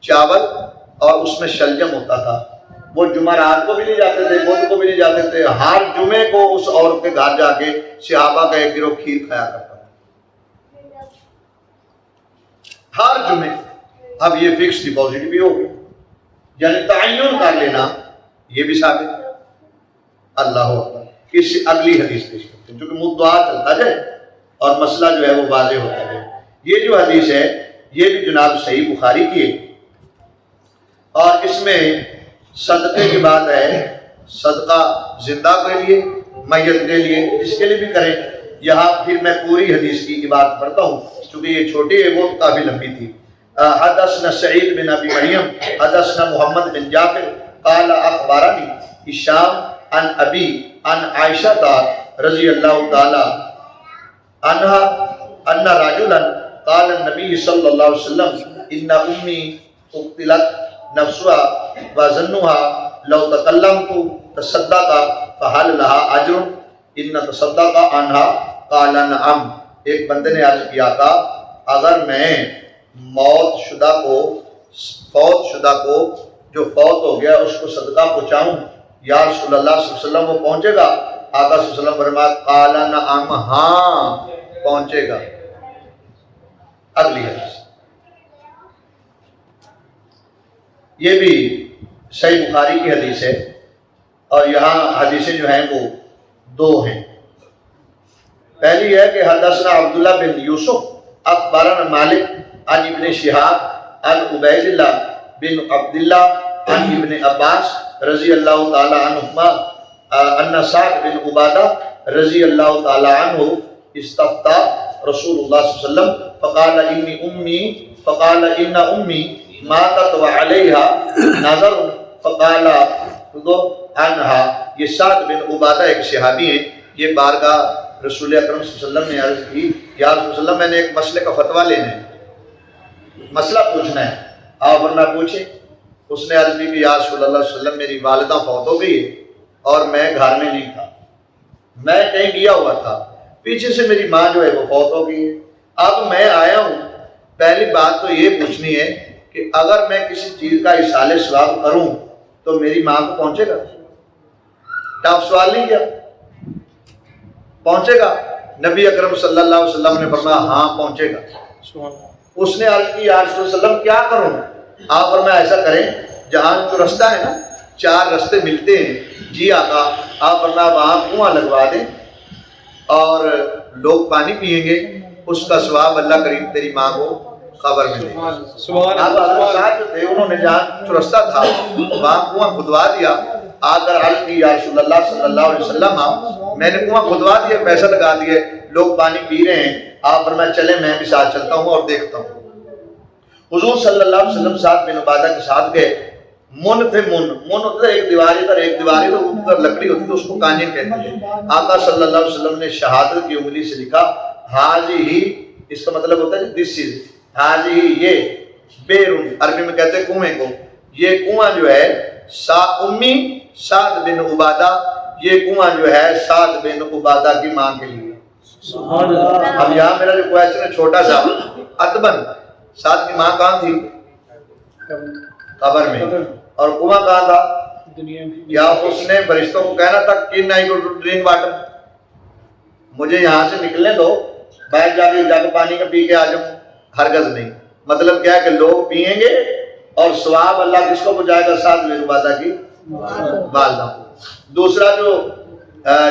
چاول اور اس میں شلجم ہوتا تھا، وہ جمعرات کو بھی لے جاتے تھے، بدھ کو بھی لے جاتے تھے، ہر جمعے کو اس عورت کے گھر جا کے صحابہ کا ایک گروہ کھیر کھایا کرتا تھا ہر جمعے۔ اب یہ فکس ڈپازٹ بھی ہو گئی، یعنی تعین کر لینا، یہ بھی ثابت ہے۔ اللہ اکبر۔ اس اگلی حدیث پیش کرتے ہیں چونکہ مدعا چلتا جائے اور مسئلہ جو ہے وہ واضح ہوتا ہے۔ یہ جو حدیث ہے یہ بھی جناب صحیح بخاری کی ہے، اور اس میں صدقے کی بات ہے، صدقہ زندہ کے لیے، میت کے لیے، اس کے لیے بھی کریں۔ یہاں پھر میں پوری حدیث کی عبارت پڑھتا ہوں چونکہ یہ چھوٹی ہے، وہ کافی لمبی تھی۔ حدثنا سعید بن ابی مریم حدثنا محمد بن جعفر قال اخبرنی هشام عن ابی عن عائشہ رضی اللہ تعالی عنہا ان رجلا قال النبی صلی اللہ علیہ وسلم ان امی اقتلت نفسها وظنها لو تکلمت تصدق فهل لها اجر ان تصدق عنها قال نعم۔ ایک بندے نے عرض کیا تھا اگر میں فوت شدہ کو جو فوت ہو گیا اس کو صدقہ پہنچاؤں یا رسول اللہ صلی اللہ علیہ وسلم وہ پہنچے گا؟ آقا صلی اللہ علیہ وسلم فرمایا قال نعم، ہاں پہنچے گا۔ اگلی حدیث یہ بھی صحیح بخاری کی حدیث ہے، اور یہاں حدیثیں جو ہیں وہ دو ہیں۔ پہلی ہے کہ حدثنا عبداللہ بن یوسف اخبرنا مالک عن ابن شہاب عن عبید اللہ بن عبداللہ عن ابن عباس رضی اللہ تعالی عنہما ان سعد بن عبادہ رضی اللہ تعالی عنہ استفتى رسول اللہ صلی اللہ علیہ وسلم فقال ان امی ماتت وعلیها نظر فقال عنها۔ یہ سعد بن عبادہ ایک صحابی ہیں، یہ بارگاہ رسول اکرم صلی اللہ علیہ وسلم نے عرض کی یا رسول اللہ میں نے ایک مسئلے کا فتویٰ لینا ہے، مسئلہ پوچھنا ہے، آپ ورنہ پوچھیں۔ اس نے عرض کی کہ یا رسول اللہ صلی اللہ علیہ وسلم میری والدہ فوت ہو گئی ہے اور میں گھر میں نہیں تھا، میں کہیں گیا ہوا تھا، پیچھے سے میری ماں جو ہے وہ فوت ہو گئی ہے، اب میں آیا ہوں، پہلی بات تو یہ پوچھنی ہے کہ اگر میں کسی چیز کا ایصال ثواب کروں تو میری ماں کو پہنچے گا؟ ٹاپ سوال نہیں کیا، پہنچے گا؟ نبی اکرم صلی اللہ علیہ وسلم نے فرمایا ہاں پہنچے گا۔ اس نے عرض کی یا رسول اللہ کیا کروں؟ آپ فرمایا ایسا کریں، جہاں جو رستہ ہے نا، چار رستے ملتے ہیں، جی آقا، آپ فرمایا وہاں کنواں لگوا دیں اور لوگ پانی پیئیں گے، اس کا ثواب اللہ کریم تیری ماں کو خبر ملے۔ انہوں نے جہاں جو رستہ تھا وہاں کنواں کھدوا دیا، آ کر عرض کی یا رسول اللہ صلی اللہ علیہ وسلم میں نے کنواں کھدوا دیا، پیسہ لگا دیے، لوگ پانی پی رہے ہیں، آپ فرمایا چلے میں بھی ساتھ چلتا ہوں اور دیکھتا ہوں۔ حضور صلی اللہ علیہ وسلم ساتھ بن عبادہ کے ساتھ گئے، من تھے، من ہوتا ہے ایک دیواری پر، ایک دیواری تو اوپر لکڑی ہوتی ہے اس کو کانین کہتے ہیں۔ آقا صلی اللہ علیہ وسلم نے شہادت کی انگلی سے لکھا حاضی ہی، اس کا مطلب ہوتا ہے دس چیز، حاضی ہی یہ بیرون، عربی میں کہتے ہیں کنویں کو، یہ کنواں جو ہے امی سعد بن عبادہ، یہ کنواں جو ہے سعد بن عبادہ کی ماں کے لیے۔ اب یہاں میرا جو کویشچن ہے چھوٹا سا، ادبن سعد کی ماں کہاں تھی؟ قبر میں، اور کنواں کہاں تھا؟ یا اس نے فرشتوں کو کہنا تھا کہ نہ ڈرنک واٹر، مجھے یہاں سے نکلنے دو، باہر جا کے پانی کا پی کے آ جاؤں، ہرگز نہیں۔ مطلب کیا ہے کہ لوگ پیئیں گے اور ثواب اللہ کس کو پہنچائے گا؟ سعد بن عبادہ کی والدہ کو۔ دوسرا جو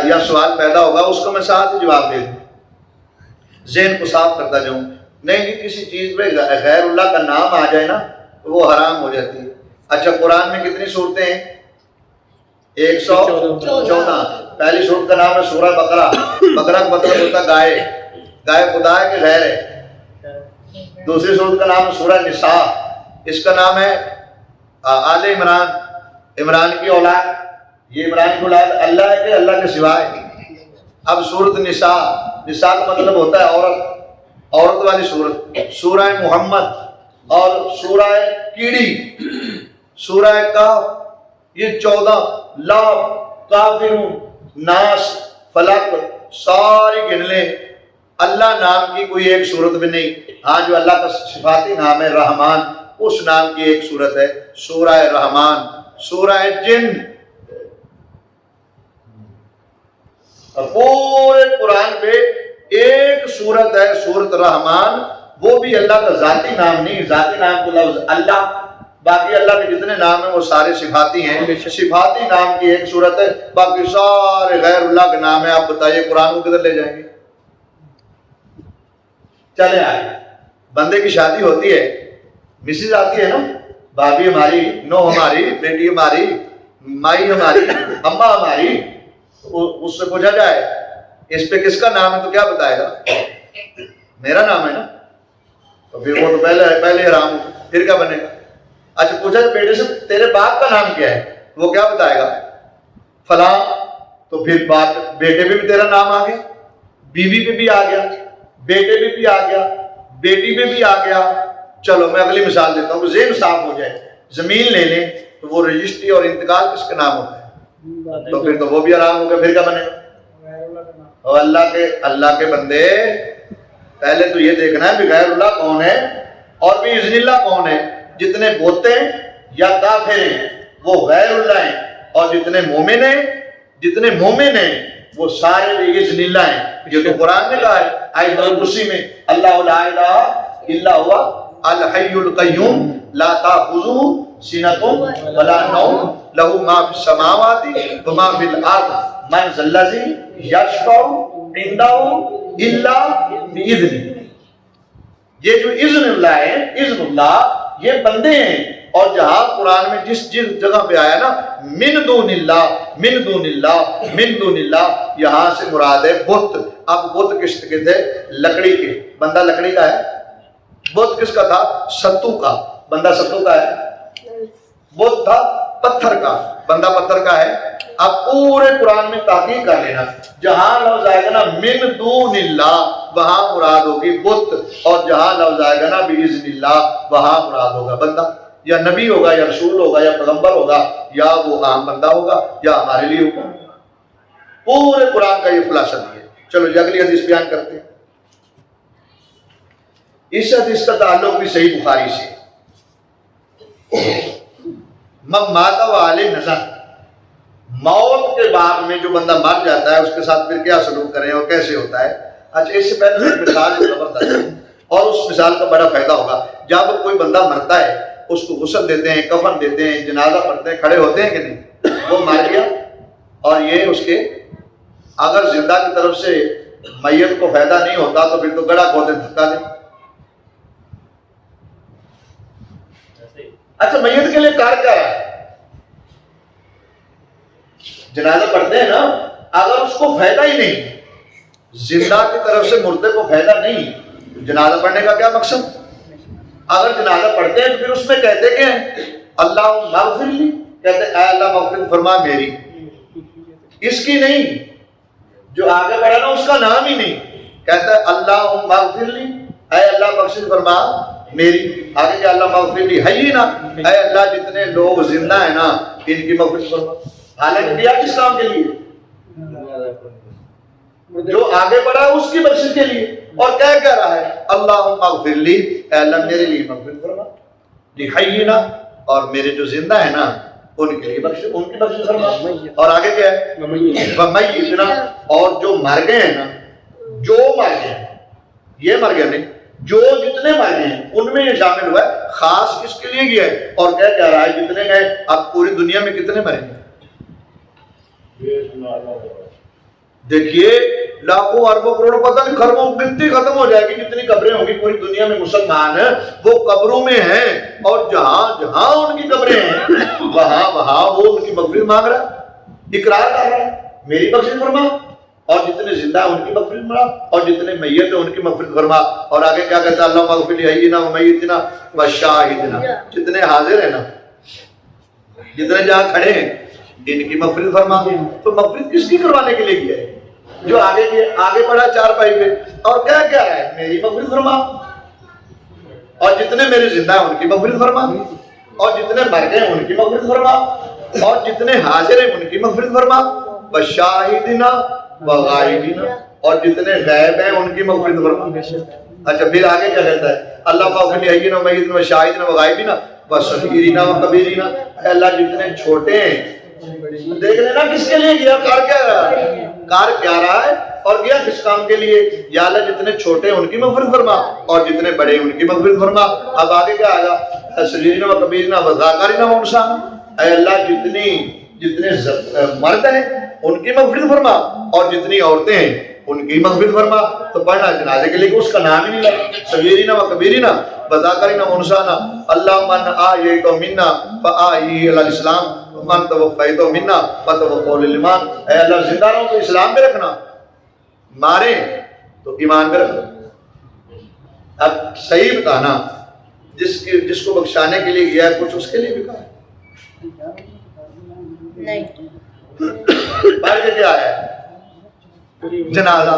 یا سوال پیدا ہوگا اس کو میں ساتھ ہی جواب دے دوں، ذہن کو صاف کرتا جاؤں، نہیں کہ کسی چیز پہ غیر اللہ کا نام آ جائے نا تو وہ حرام ہو جاتی ہے۔ اچھا قرآن میں کتنی صورتیں ہیں؟ 114۔ پہلی صورت کا نام ہے سورہ بقرہ، بقرہ کا مطلب ہوتا گائے، گائے خدا ہے کہ غیر ہے۔ دوسری صورت کا نام ہے سورہ نساء، اس کا نام ہے آل عمران، عمران کی اولاد، یہ عمران کی اولاد اللہ ہے کہ اللہ کے سوائے۔ اب سورت نساء، نساء کا مطلب ہوتا ہے عورت، عورت والی سورت، سورہ محمد اور سورہ کیڑی، سورہ کہف، یہ 14 لاف، کافرون، ناس، فلق، ساری گن لیں۔ اللہ نام کی کوئی ایک صورت بھی نہیں. ہاں جو اللہ کا صفاتی نام ہے رحمان، اس نام کی ایک صورت ہے سورہ رحمان، سورہ جن. اور پورے قرآن پہ ایک صورت ہے سورت رحمان، وہ بھی اللہ کا ذاتی نام نہیں، ذاتی نام کو لفظ اللہ، باقی اللہ کے جتنے نام ہیں وہ سارے صفاتی ہیں. صفاتی نام کی ایک صورت ہے، باقی سارے غیر اللہ کے نام ہیں. آپ بتائیے قرآن کو کدھر لے جائیں گے؟ چلے آئے، بندے کی شادی ہوتی ہے، مسز آتی ہے نا، بھابھی ہماری، نو ہماری، بیٹی ہماری، مائی ہماری، اماں ہماری. اس سے پوچھا جائے اس پہ کس کا نام ہے تو کیا بتائے گا؟ میرا نام ہے نا. تو پھر وہ تو پہلے حرام، پھر کیا بنے گا؟ اچھا پوچھا بیٹے سے تیرے باپ کا نام کیا ہے، وہ کیا بتائے گا؟ فلاں. تو پھر باپ، بیٹے پہ بھی تیرا نام آ گیا، بیوی پہ بھی آ گیا، بیٹے پہ بھی آ گیا، بیٹی پہ بھی آ گیا. چلو میں اگلی مثال دیتا ہوں، ذہن صاف ہو جائے. زمین لے لیں تو وہ رجسٹری اور انتقال کس کا نام ہوتا ہے؟ تو پھر تو وہ بھی آرام ہو گیا، پھر کیا بنے گا؟ اور اللہ کے بندے پہلے تو یہ دیکھنا ہے کہ غیر اللہ کون ہے اور بھی اذن اللہ کون ہے. جتنے بوتے یا کافر ہیں وہ غیر اللہ ہیں، اور جتنے مومن ہیں وہ سارے بھی اذن اللہ ہیں. یہ تو قرآن نے کہا ہے آیت الکرسی میں، اللہ لا الہ الا هو الحی القیوم لا تأخذہ سنۃ ولا نوم لہ ما فی السماوات وما فی الارض من ذا الذی یشفع عنده الا بإذنہ. یہ جو اذن اللہ ہے، اذن اللہ یہ بندے ہیں. اور جہاں قرآن میں جس جگہ پہ آیا نا من دون اللہ، من دون اللہ، من دون اللہ، یہاں سے مراد ہے بت. اب بت کس کے تھے؟ لکڑی کے. بندہ لکڑی کا ہے. بت کس کا تھا؟ ستو کا. بندہ ستو کا ہے. بت تھا پتھر کا، بندہ پتھر کا ہے. اب پورے قرآن میں تحقیق کر لینا، جہاں لفظ آئے گا نا من دون اللہ وہاں مراد ہوگی بت، اور جہاں لفظ آئے گا نا باذن اللہ وہاں مراد ہوگا بندہ. یا نبی ہوگا، یا رسول ہوگا، یا پیغمبر ہوگا، یا وہ عام بندہ ہوگا، یا ہمارے لیے ہوگا. پورے قرآن کا یہ خلاصہ ہے. چلو یہ اگلی حدیث بیان کرتے ہیں. اس حدیث کا تعلق بھی صحیح بخاری سے. من مات وعلیہ نذر، موت کے بعد میں جو بندہ مر جاتا ہے اس کے ساتھ پھر کیا سلوک کریں اور کیسے ہوتا ہے. اچھا اس سے پہلے ایک مثال زبردست ہے اور اس مثال کا بڑا فائدہ ہوگا. جب کوئی بندہ مرتا ہے اس کو غسل دیتے ہیں، کفن دیتے ہیں، جنازہ پڑھتے ہیں، کھڑے ہوتے ہیں کہ نہیں؟ وہ مر گیا اور یہ اس کے اگر زندہ کی طرف سے میت کو فائدہ نہیں ہوتا تو پھر تو گڑا کھودے دھکا دیں. اچھا میت کے لیے کار کیا ہے؟ جنازہ پڑھتے ہیں نا، اگر اس کو فائدہ ہی نہیں، زندہ کی طرف سے مردے کو فائدہ نہیں، جنازہ پڑھنے کا کیا مقصد؟ اگر جنازہ پڑھتے ہیں تو پھر اس میں کہتے کہ اللہ مغفر لی، کہتے اے اللہ مغفرت فرما میری. اس کی نہیں، جو آگے بڑھا نا اس کا نام ہی نہیں، کہتا ہے اللہ مغفر لی، اے اللہ بخشش فرما میری. آگے کہ اللہ مغفر لی حینا، اے اللہ جتنے لوگ زندہ ہیں نا ان کی مغفرت فرما. حالانکہ دیا کس کام کے لیے؟ جو آگے بڑھا ہے اس کی بخشش کے لیے. اور کیا کہہ رہا ہے؟ اللہم اغفر لی، اے اللہ میرے لیے مغفرت فرما، لحینا، اور میرے جو زندہ ہیں نا ان کے لیے بخشش، ان کی بخشش فرما. اور آگے کیا ہے؟ ومیتنا، اور جو مر گئے ہیں نا، جو مر گئے ہیں، یہ مر گئے نہیں، جو جتنے مر گئے ہیں ان میں یہ شامل ہوا ہے. خاص کس کے لیے کیا ہے؟ اور کیا کہہ رہا ہے؟ جتنے گئے. اب پوری دنیا میں کتنے مرے ہیں؟ دیکھیے لاکھوں اربوں کروڑوں، پتہ نہیں خربوں گنتی ختم ہو جائے گی جتنی قبریں ہوں گی پوری دنیا میں. مسلمان ہیں وہ قبروں میں ہیں، اور جہاں جہاں ان کی قبریں ہیں وہاں وہاں وہ ان کی مغفرت مانگ رہا ہے، اقرار کر رہا ہے میری بخشش فرما. اور جتنے زندہ ہیں ان کی مغفرت فرما، اور جتنے میت ہیں ان کی مغفرت فرما. اور آگے کیا کہتا ہے؟ اللہم اغفر لحینا ومیتنا وشاہدنا، جتنے حاضر ہیں نا، جتنے جہاں کھڑے ہیں ان کی مغفرت فرما. تو مغفرت کس کی کروانے کے لیے کیا ہے؟ جو آگے بڑھا چار پائی پہ، اور کیا کہہ رہا ہے؟ میری مغفرت فرما. اور جتنے میرے زندہ ہیں ان کی مغفرت فرما، اور جتنے مر گئے ان کی مغفرت فرما، اور جتنے حاضر ہیں ان کی مغفرت فرما. بشاہدنا وغائبنا، اور جتنے غائب ہیں ان کی مغفرت فرما۔ اچھا پھر آگے کیا کہتا ہے؟ اللہ فاغفر لحینا و میتنا و شاہدنا و غائبنا و صغیرنا و کبیرنا، اے اللہ جتنے چھوٹے ہیں، دیکھ لینا کس کے لیے گیا، کار کیا رہا ہے، کار کیا رہا ہے اور گیا کس کام کے لیے؟ یا اللہ جتنے چھوٹے ہیں ان کی مغفرت فرما اور جتنے بڑے ان کی مغفرت فرما۔ اب آگے کیا آگا؟ صغیرنا و کبیرنا و ذاکرنا و انثانا، اے اللہ جتنے مرد ہیں ان کی مغفرت فرما اور جتنی عورتیں ہیں ان کی مغفرت فرما۔ تو پڑھنا جنازے کے لیے اس کا نام ہی نہیں لگا، صغیرنا و کبیرنا وذاکرنا و انثانا، اللہ من احییت منا فاحیی علی الاسلام من توفیت منا فتوفہ للایمان، اے اللہ زندہ رہو تو اسلام پہ رکھنا، مارے تو ایمان پہ رکھنا۔ اب صحیح بتانا، جس کو بخشانے کے لیے گیا ہے کچھ اس کے لیے بھی کہا نہیں، پڑھ کے کیا ہے؟ جنازہ۔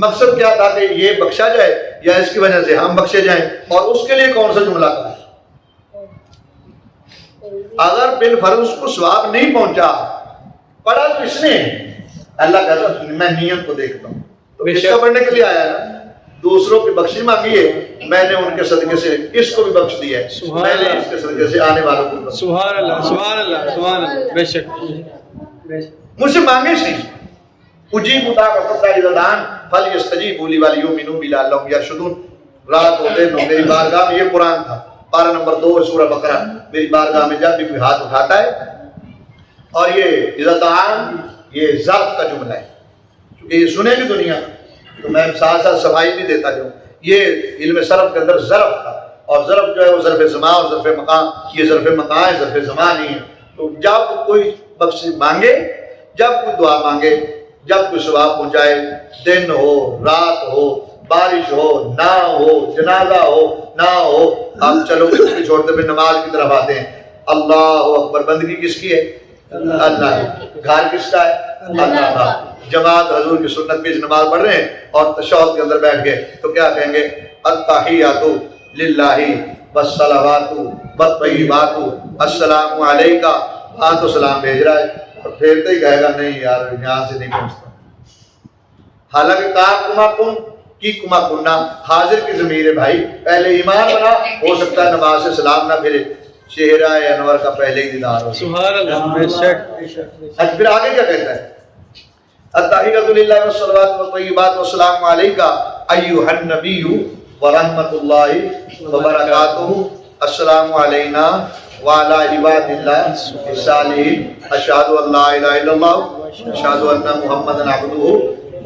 مقصد کیا تھا کہ یہ بخشا جائے یا اس کی وجہ سے ہم بخشے جائیں، اور اس کے لیے کون سا جملہ تھا؟ اگر بالفرض اس کو ثواب نہیں پہنچا، پڑھا تو اس نے، اللہ کہتا میں نیت کو دیکھتا ہوں، تو اس کا پڑھنے کے لیے آیا ہے نا، دوسروں کی بخشی مانگی ہے، میں نے ان کے صدقے سے اس کو بھی بخش دیا ہے، میں نے اس کے صدقے سے آنے والوں کو بخش دیا۔ سبحان اللہ سبحان اللہ سبحان اللہ، بے شک مجھ سے مانگے سی اجیب دعوت اذا دعان فلیستجیبوا لی ولیؤمنوا بی لعلہم یرشدون، رات ہوتے نو میری بارگاہ میں، یہ قرآن تھا پارہ نمبر 2 سورہ بقرہ، میری بارگاہ میں جب بھی کوئی ہاتھ اٹھاتا ہے، اور یہ اذا دعان یہ ظرف کا جملہ ہے، کیونکہ یہ سنے گی دنیا تو میں ساتھ ساتھ صفائی بھی دیتا جاؤں، یہ علم صرف کے اندر ظرف تھا، اور ظرف جو ہے وہ ظرف زمان اور ظرف مکان، یہ ظرف مکان ہے ظرف زمان نہیں ہے۔ تو جب کوئی بخش مانگے، جب کوئی دعا مانگے، جب کوئی ثواب پہنچائے، دن ہو رات ہو بارش ہو نہ ہو جنازہ ہو نہ ہو، اب چلو اس کو چھوڑتے پھر نماز کی طرف آتے ہیں۔ اللہ اکبر، بندگی کس کی ہے؟ اللہ کی۔ گھر کس کا ہے؟ اللہ کا۔ جماعت حضور کی سنت میں نماز پڑھ رہے ہیں اور تشہد کے اندر بیٹھ گئے تو کیا کہیں گے؟ التحیات للہ والصلوات والطیبات السلام علیکہ، ہاں تو سلام بھیج رہا ہے اور پھیرتے ہی کہے گا نہیں یار یہاں سے نہیں پہنچتا، حالانکہ کا کما کن کی کما کننا حاضر کی ضمیر ہے بھائی، پہلے ایمان بنا، ہو سکتا ہے نماز سے سلام نہ پھرے، چہرہ انور کا پہلے ہی دیدار ہو۔ سبحان اللہ، بے شک۔ پھر آگے کیا کہتا ہے؟ التحیات للہ والصلوات والطیبات والسلام علیکہ ایھا النبی ورحمۃ اللہ وبرکاتہ، السلام علینا وعلی عباد اللہ الصالحین، اشہد ان لا الہ الا اللہ اشہد ان محمدا عبدہ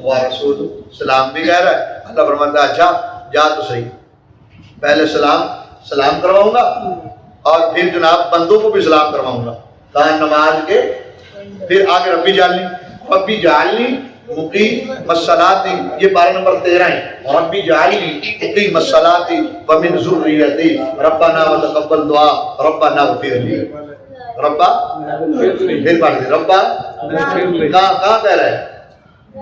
ورسولہ۔ سلام بھی کہہ رہا ہے، اللہ فرماتا ہے اچھا جا تو صحیح، پہلے سلام کرواؤں گا اور پھر جناب بندوں کو بھی سلام کرواؤں گا، کہاں نماز کے، پھر آگے ربی جعلنی مقیم الصلاۃ، یہ پارہ نمبر 13 ہے، ربی جعلنی مقیم الصلاۃ ومن ذریتی ربنا وتقبل دعا ربنا اغفر لی، ربا پھر پڑھ دیں ربا، کہاں کہہ رہا ہے؟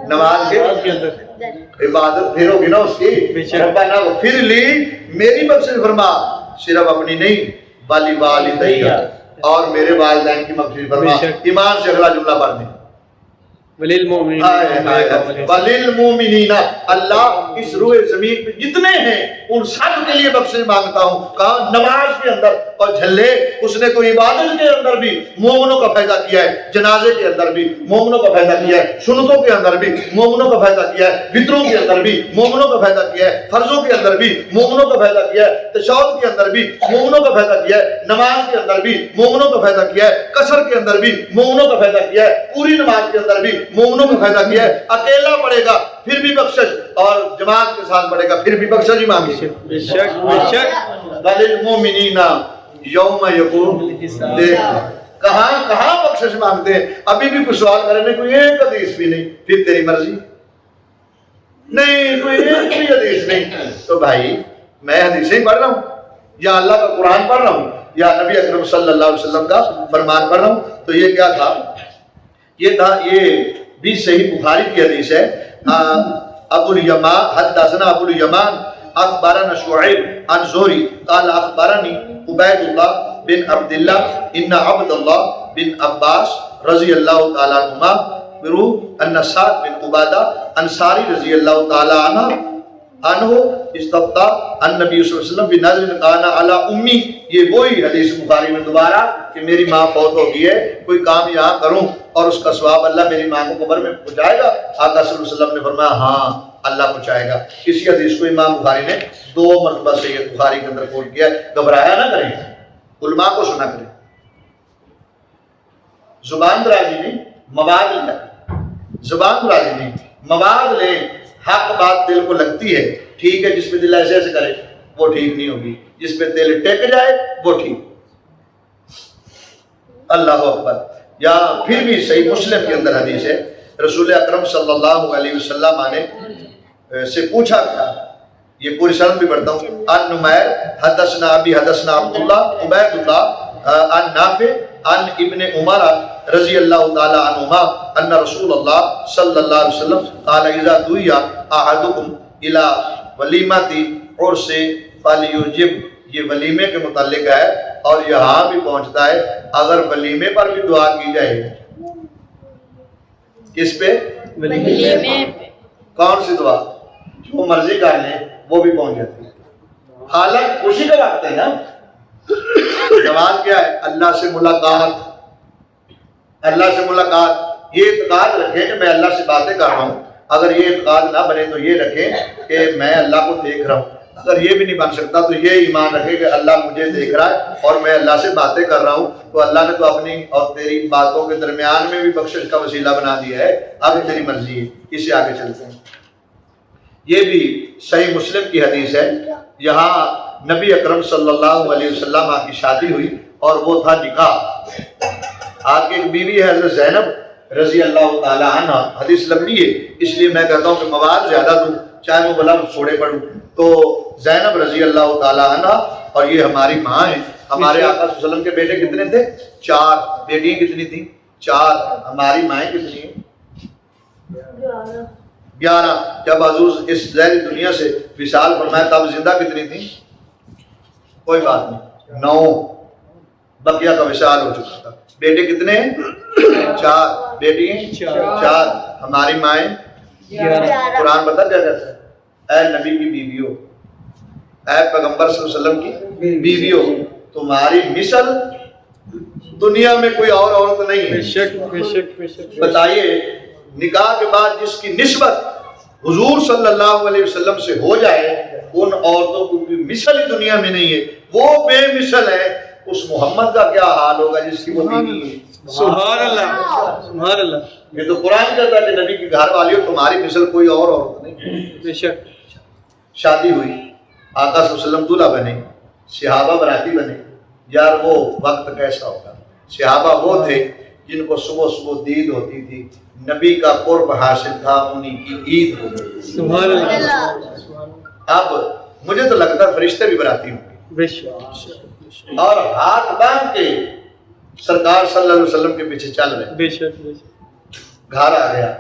نماز کے اندر عبادت پھر ہوگی نا اس کی، ربنا اغفر لی، میری مغفرت فرما، صرف اپنی نہیں بالی والدین اور میرے والدین کی مغفرت فرما۔ ایمان سے اگلا جملہ پڑھ دیں، وللمؤمنین، وللمؤمنین، اللہ اس روح زمین پہ جتنے ہیں ان سب کے لیے بخشش مانگتا ہوں، کہا نماز کے اندر، اور جھلے اس نے کوئی عبادت کے اندر بھی مومنوں کا فائدہ کیا ہے، جنازے کے اندر بھی مومنوں کا فائدہ کیا ہے، سنتوں کے اندر بھی مومنوں کا فائدہ کیا ہے، وطروں کے اندر بھی مومنوں کا فائدہ کیا ہے، فرضوں کے اندر بھی مومنوں کا فائدہ کیا ہے، تشہد کے اندر بھی مومنوں کا فائدہ کیا ہے، نماز کے اندر بھی مومنوں کا فائدہ کیا ہے، قصر کے اندر بھی مومنوں کا فائدہ کیا ہے، پوری نماز کے اندر بھی مومنوں کا فائدہ کیا ہے، اکیلا پڑھے گا پھر بھی بخشش اور جماعت کے ساتھ پڑھے گا پھر بھی بخشش ہی مانگے۔ بے شک بے شک۔ وللمؤمنین یوم یقوم، کہاں بخشش مانگتے ہیں؟ ابھی بھی کوئی سوال کرنے میں کوئی ایک حدیث بھی نہیں، پھر تیری مرضی نہیں، کوئی ایک بھی حدیث نہیں، تو بھائی میں حدیثیں پڑھ رہا ہوں یا اللہ کا قرآن پڑھ رہا ہوں یا نبی اکرم صلی اللہ علیہ وسلم کا فرمان پڑھ رہا ہوں؟ تو یہ کیا تھا؟ یہ بھی صحیح بخاری کی حدیث ہے، ابو الیمان حدثنا ابو الیمان اخبرنا شعیب عن زہری قال اخبرنی عبید اللہ بن عبد اللہ ان عبد اللہ بن عباس رضی اللہ تعالی عنہما برو ان سعد بن عبادہ انصاری رضی اللہ تعالی عنہ استفتى النبی صلی اللہ علیہ وسلم بنذر کان علی امی، یہ وہی حدیث بخاری میں دوبارہ کہ میری ماں فوت ہو گئی ہے، کوئی کام یہاں کروں اور اس کا ثواب اللہ میری ماں کو قبر میں پہنچائے گا؟ آقا صلی اللہ علیہ وسلم نے فرمایا ہاں اللہ پہنچائے گا۔ اسی حدیث کو امام بخاری نے 2 مرتبہ صحیح بخاری کے اندر کوٹ کیا ہے۔ گھبرایا نہ کریں، علماء کو سنا کریں، زبان درازی نہیں، مواد لیں، زبان درازی نہیں، مواد لیں۔ حق بات دل کو لگتی ہے، ٹھیک ہے، جس پہ دل ایسے ایسے کرے وہ ٹھیک نہیں ہوگی، جس پہ دل ٹیک جائے وہ ٹھیک۔ اللہ اکبر۔ یا پھر بھی صحیح مسلم کے اندر حدیث ہے، رسول اکرم صلی اللہ علیہ وسلم نے سے پوچھا تھا، یہ پوری سند بھی پڑھتا ہوں، ان نمیر حدثنا ابی حدثنا عبداللہ عبید اللہ ان نافع ان ابن عمر رضی اللہ تعالی عنہما ان رسول اللہ صلی اللہ علیہ وسلم قال اذا دعی احدکم الی ولیمۃ عرس فلیجب، یہ ولیمے کے متعلق ہے اور یہاں بھی پہنچتا ہے، اگر ولیمے پر بھی دعا کی جائے، کس پہ؟ ولیمے۔ کون سی دعا؟ جو مرضی کر لیں وہ بھی پہنچ جاتی ہے، حالانکہ خوشی کا وقت ہے نا۔ جواب کیا ہے؟ اللہ سے ملاقات، اللہ سے ملاقات۔ یہ اعتقاد رکھیں کہ میں اللہ سے باتیں کر رہا ہوں، اگر یہ اعتقاد نہ بنے تو یہ رکھیں کہ میں اللہ کو دیکھ رہا ہوں، اگر یہ بھی نہیں بن سکتا تو یہ ایمان رکھے کہ اللہ مجھے دیکھ رہا ہے اور میں اللہ سے باتیں کر رہا ہوں، تو اللہ نے تو اپنی اور تیری باتوں کے درمیان میں بھی بخشش کا وسیلہ بنا دیا ہے، اب تیری مرضی ہے۔ اس سے آگے چلتے ہیں۔ یہ بھی صحیح مسلم کی حدیث ہے، یہاں نبی اکرم صلی اللہ علیہ وسلم کی شادی ہوئی اور وہ تھا نکاح۔ آپ کی ایک بیوی ہے حضرت زینب رضی اللہ تعالی عنہ، حدیث لمبی ہے اس لیے میں کہتا ہوں کہ مواد زیادہ دوں، چاہے وہ بلا تھوڑے پڑھوں۔ تو زینب رضی اللہ تعالی عنہ، اور یہ ہماری ماں ہیں، ہمارے آقا صلی اللہ علیہ وسلم کے بیٹے کتنے تھے؟ 4 بیٹیاں کتنی تھیں؟ 4۔ ہماری مائیں کتنی ہیں؟ 11۔ جب حضور اس ظاہری دنیا سے وصال فرمایا تب زندہ کتنی تھیں؟ کوئی بات نہیں، 9۔ بقیہ کا وصال ہو چکا تھا۔ بیٹے کتنے ہیں؟ 4۔ بیٹی ہیں 4۔ ہماری مائیں 11۔ قرآن بتا کیا کہتا ہے؟ اے نبی کی بیویوں، اے پیغمبر صلی اللہ علیہ وسلم کی بیویوں، تمہاری مثل دنیا میں کوئی اور عورت نہیں ہے۔ بے شک بے شک بے شک۔ بتائیے نکاح کے بعد جس کی نسبت حضور صلی اللہ علیہ وسلم سے ہو جائے، ان عورتوں کو کوئی مثل ہی دنیا میں نہیں ہے، وہ بے مثل ہے۔ اس محمد کا کیا حال ہوگا جس کی وہ بیوی ہے؟ سبحان اللہ سبحان اللہ۔ یہ تو قرآن کہتا ہے کہ نبی کی گھر والی ہو، تمہاری مثل کوئی اور عورت نہیں۔ بے شک۔ شادی ہوئی، آقا صلی اللہ علیہ وسلم دولہا بنے، صحابہ براتی بنے۔ یار وہ وقت کیسا ہوگا؟ صحابہ وہ تھے جن کو صبح صبح دید ہوتی تھی، نبی کا قرب حاصل تھا، انہی کی عید ہو گئی۔ سبحان اللہ۔ اب مجھے تو لگتا ہے فرشتے بھی براتی ہوں گے، بے شک اور ہاتھ باندھ کے سرکار صلی اللہ علیہ وسلم کے پیچھے چل رہے۔ بے شک بے شک۔ گھر آ گیا،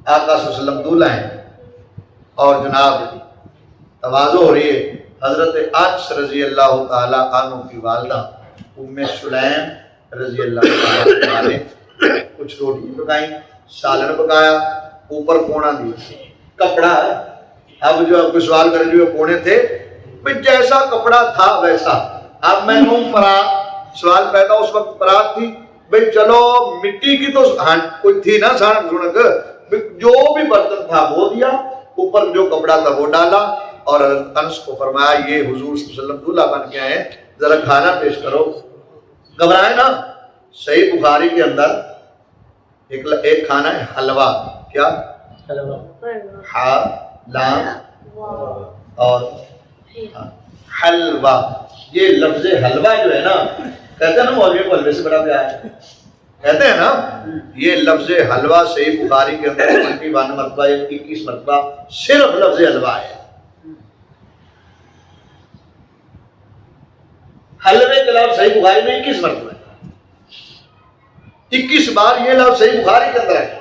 آقا صلی اللہ علیہ وسلم دولہا ہیں، اور جناب تواضع ہو رہی ہے۔ حضرت انس رضی اللہ تعالی عنہ کی والدہ ام سلیم رضی اللہ تعالی عنہ نے کچھ روٹی پکائیں، سالن پکایا، اوپر کونا دیا، کپڑا ہے۔ اب جو آپ کو سوال کریں جو کونے تھے، جیسا کپڑا تھا ویسا۔ اب میں ہوں پرات، سوال پیدا اس وقت پرات تھی، بھئی چلو مٹی کی تو کوئی تھی نا سانک سنک، جو بھی برتن تھا وہ دیا، اوپر جو کپڑا تھا وہ ڈالا، اور انس کو فرمایا یہ حضور صلی اللہ علیہ وسلم دولہا بن کے آئے، ذرا کھانا پیش کرو۔ گھبرائے نا۔ صحیح بخاری کے اندر ایک کھانا ہے حلوہ، کیا؟ ہا لام اور حلوہ۔ یہ لفظ حلوہ جو ہے نا، کہتے ہیں نا مولوی کو حلوے سے بڑا پیار ہے، کہتے ہیں نا، یہ لفظ حلوہ صحیح بخاری کے اندر 21 مرتبہ 21 مرتبہ صرف لفظ حلوہ ہے۔ حلوے کے لفظ صحیح بخاری میں 21 مرتبہ ہے، 21 بار یہ لفظ صحیح بخاری کے اندر ہے۔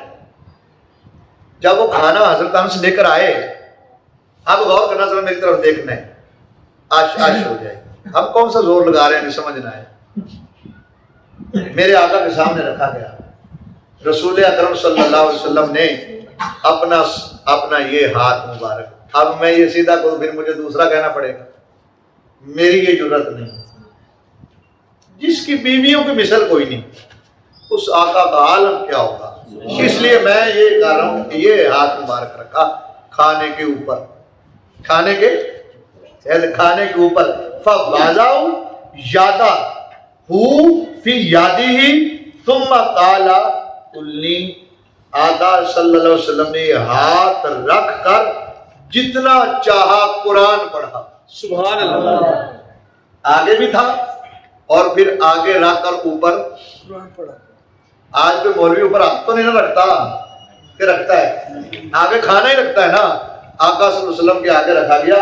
جب وہ کھانا حضرت انس لے کر آئے، اب غور کرنا ذرا میری طرف دیکھنا ہے، آش ہو جائے، ہم کون سا زور لگا رہے ہیں نہیں سمجھنا ہے۔ میرے آقا کے سامنے رکھا گیا، رسول اکرم صلی اللہ علیہ وسلم نے اپنا یہ ہاتھ مبارک. اب میں یہ سیدھا کو پھر مجھے دوسرا کہنا پڑے گا, میری یہ جرت نہیں. جس کی بیویوں کی مثل کوئی نہیں, اس آقا کا عالم کیا ہوگا. اس لیے میں یہ کہہ رہا ہوں کہ یہ ہاتھ مبارک رکھا کھانے کے اوپر, کھانے کے اوپر. فَبَازَاؤ یادا ہو فی یادی ہی ثم قال قلنی. آقا صلی اللہ علیہ وسلم نے یہ ہاتھ رکھ کر جتنا چاہا قرآن پڑھا. سبحان اللہ. آگے بھی تھا اور پھر آگے رکھ کر اوپر قرآن پڑھا. آج کوئی مولوی اوپر ہاتھ تو نہیں نہ رکھتا, کہ رکھتا ہے؟ آگے کھانا ہی رکھتا ہے نا. آقا صلی اللہ علیہ وسلم کے آگے رکھا گیا.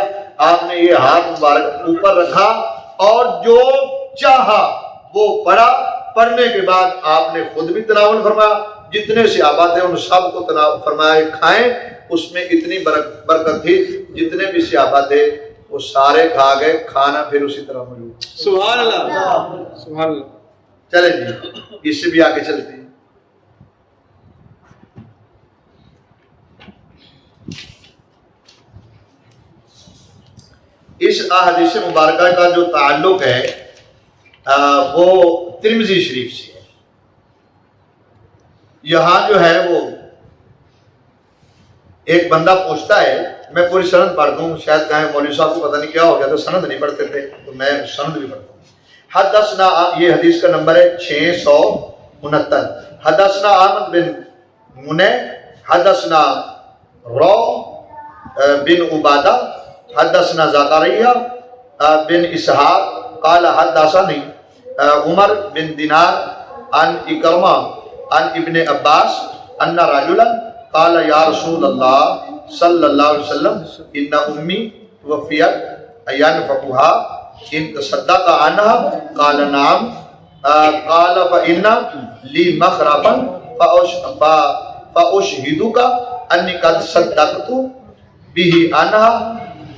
آپ نے یہ ہاتھ مبارک اوپر رکھا اور جو چاہا وہ پڑھا. پڑھنے کے بعد آپ نے خود بھی تناول فرمایا. جتنے صحابہ تھے ان سب کو تناول فرمایا کھائیں. اس میں اتنی برکت تھی, جتنے بھی صحابہ تھے وہ سارے کھا گئے. کھانا پھر اسی طرح موجود. سبحان اللہ. سبحان اللہ. چلیں جی, اس سے بھی آگے چلتے ہیں. اس احادیث مبارکہ کا جو تعلق ہے وہ ترمذی شریف سے ہے. یہاں جو ہے وہ ایک بندہ پوچھتا ہے, میں پوری سند پڑھ دوں, شاید کہیں مولوی صاحب کو پتہ نہیں کیا ہو گیا تو سند نہیں پڑھتے تھے, تو میں سند بھی پڑھتا ہوں. حدثنا, یہ حدیث کا نمبر ہے 669. حدثنا احمد بن منع حدثنا رو بن عبادہ حدثنا زکریا بن اسحاق قال حدثني عمر بن دینار عن اکرمہ عن ابن عباس ان رجلا قال یا رسول اللہ صلی اللہ علیہ وسلم ان امی توفیت اینفقها ان تصدق عنها قال نعم قال فإن لي مخربا فأشهدك أني قد صدقت به عنها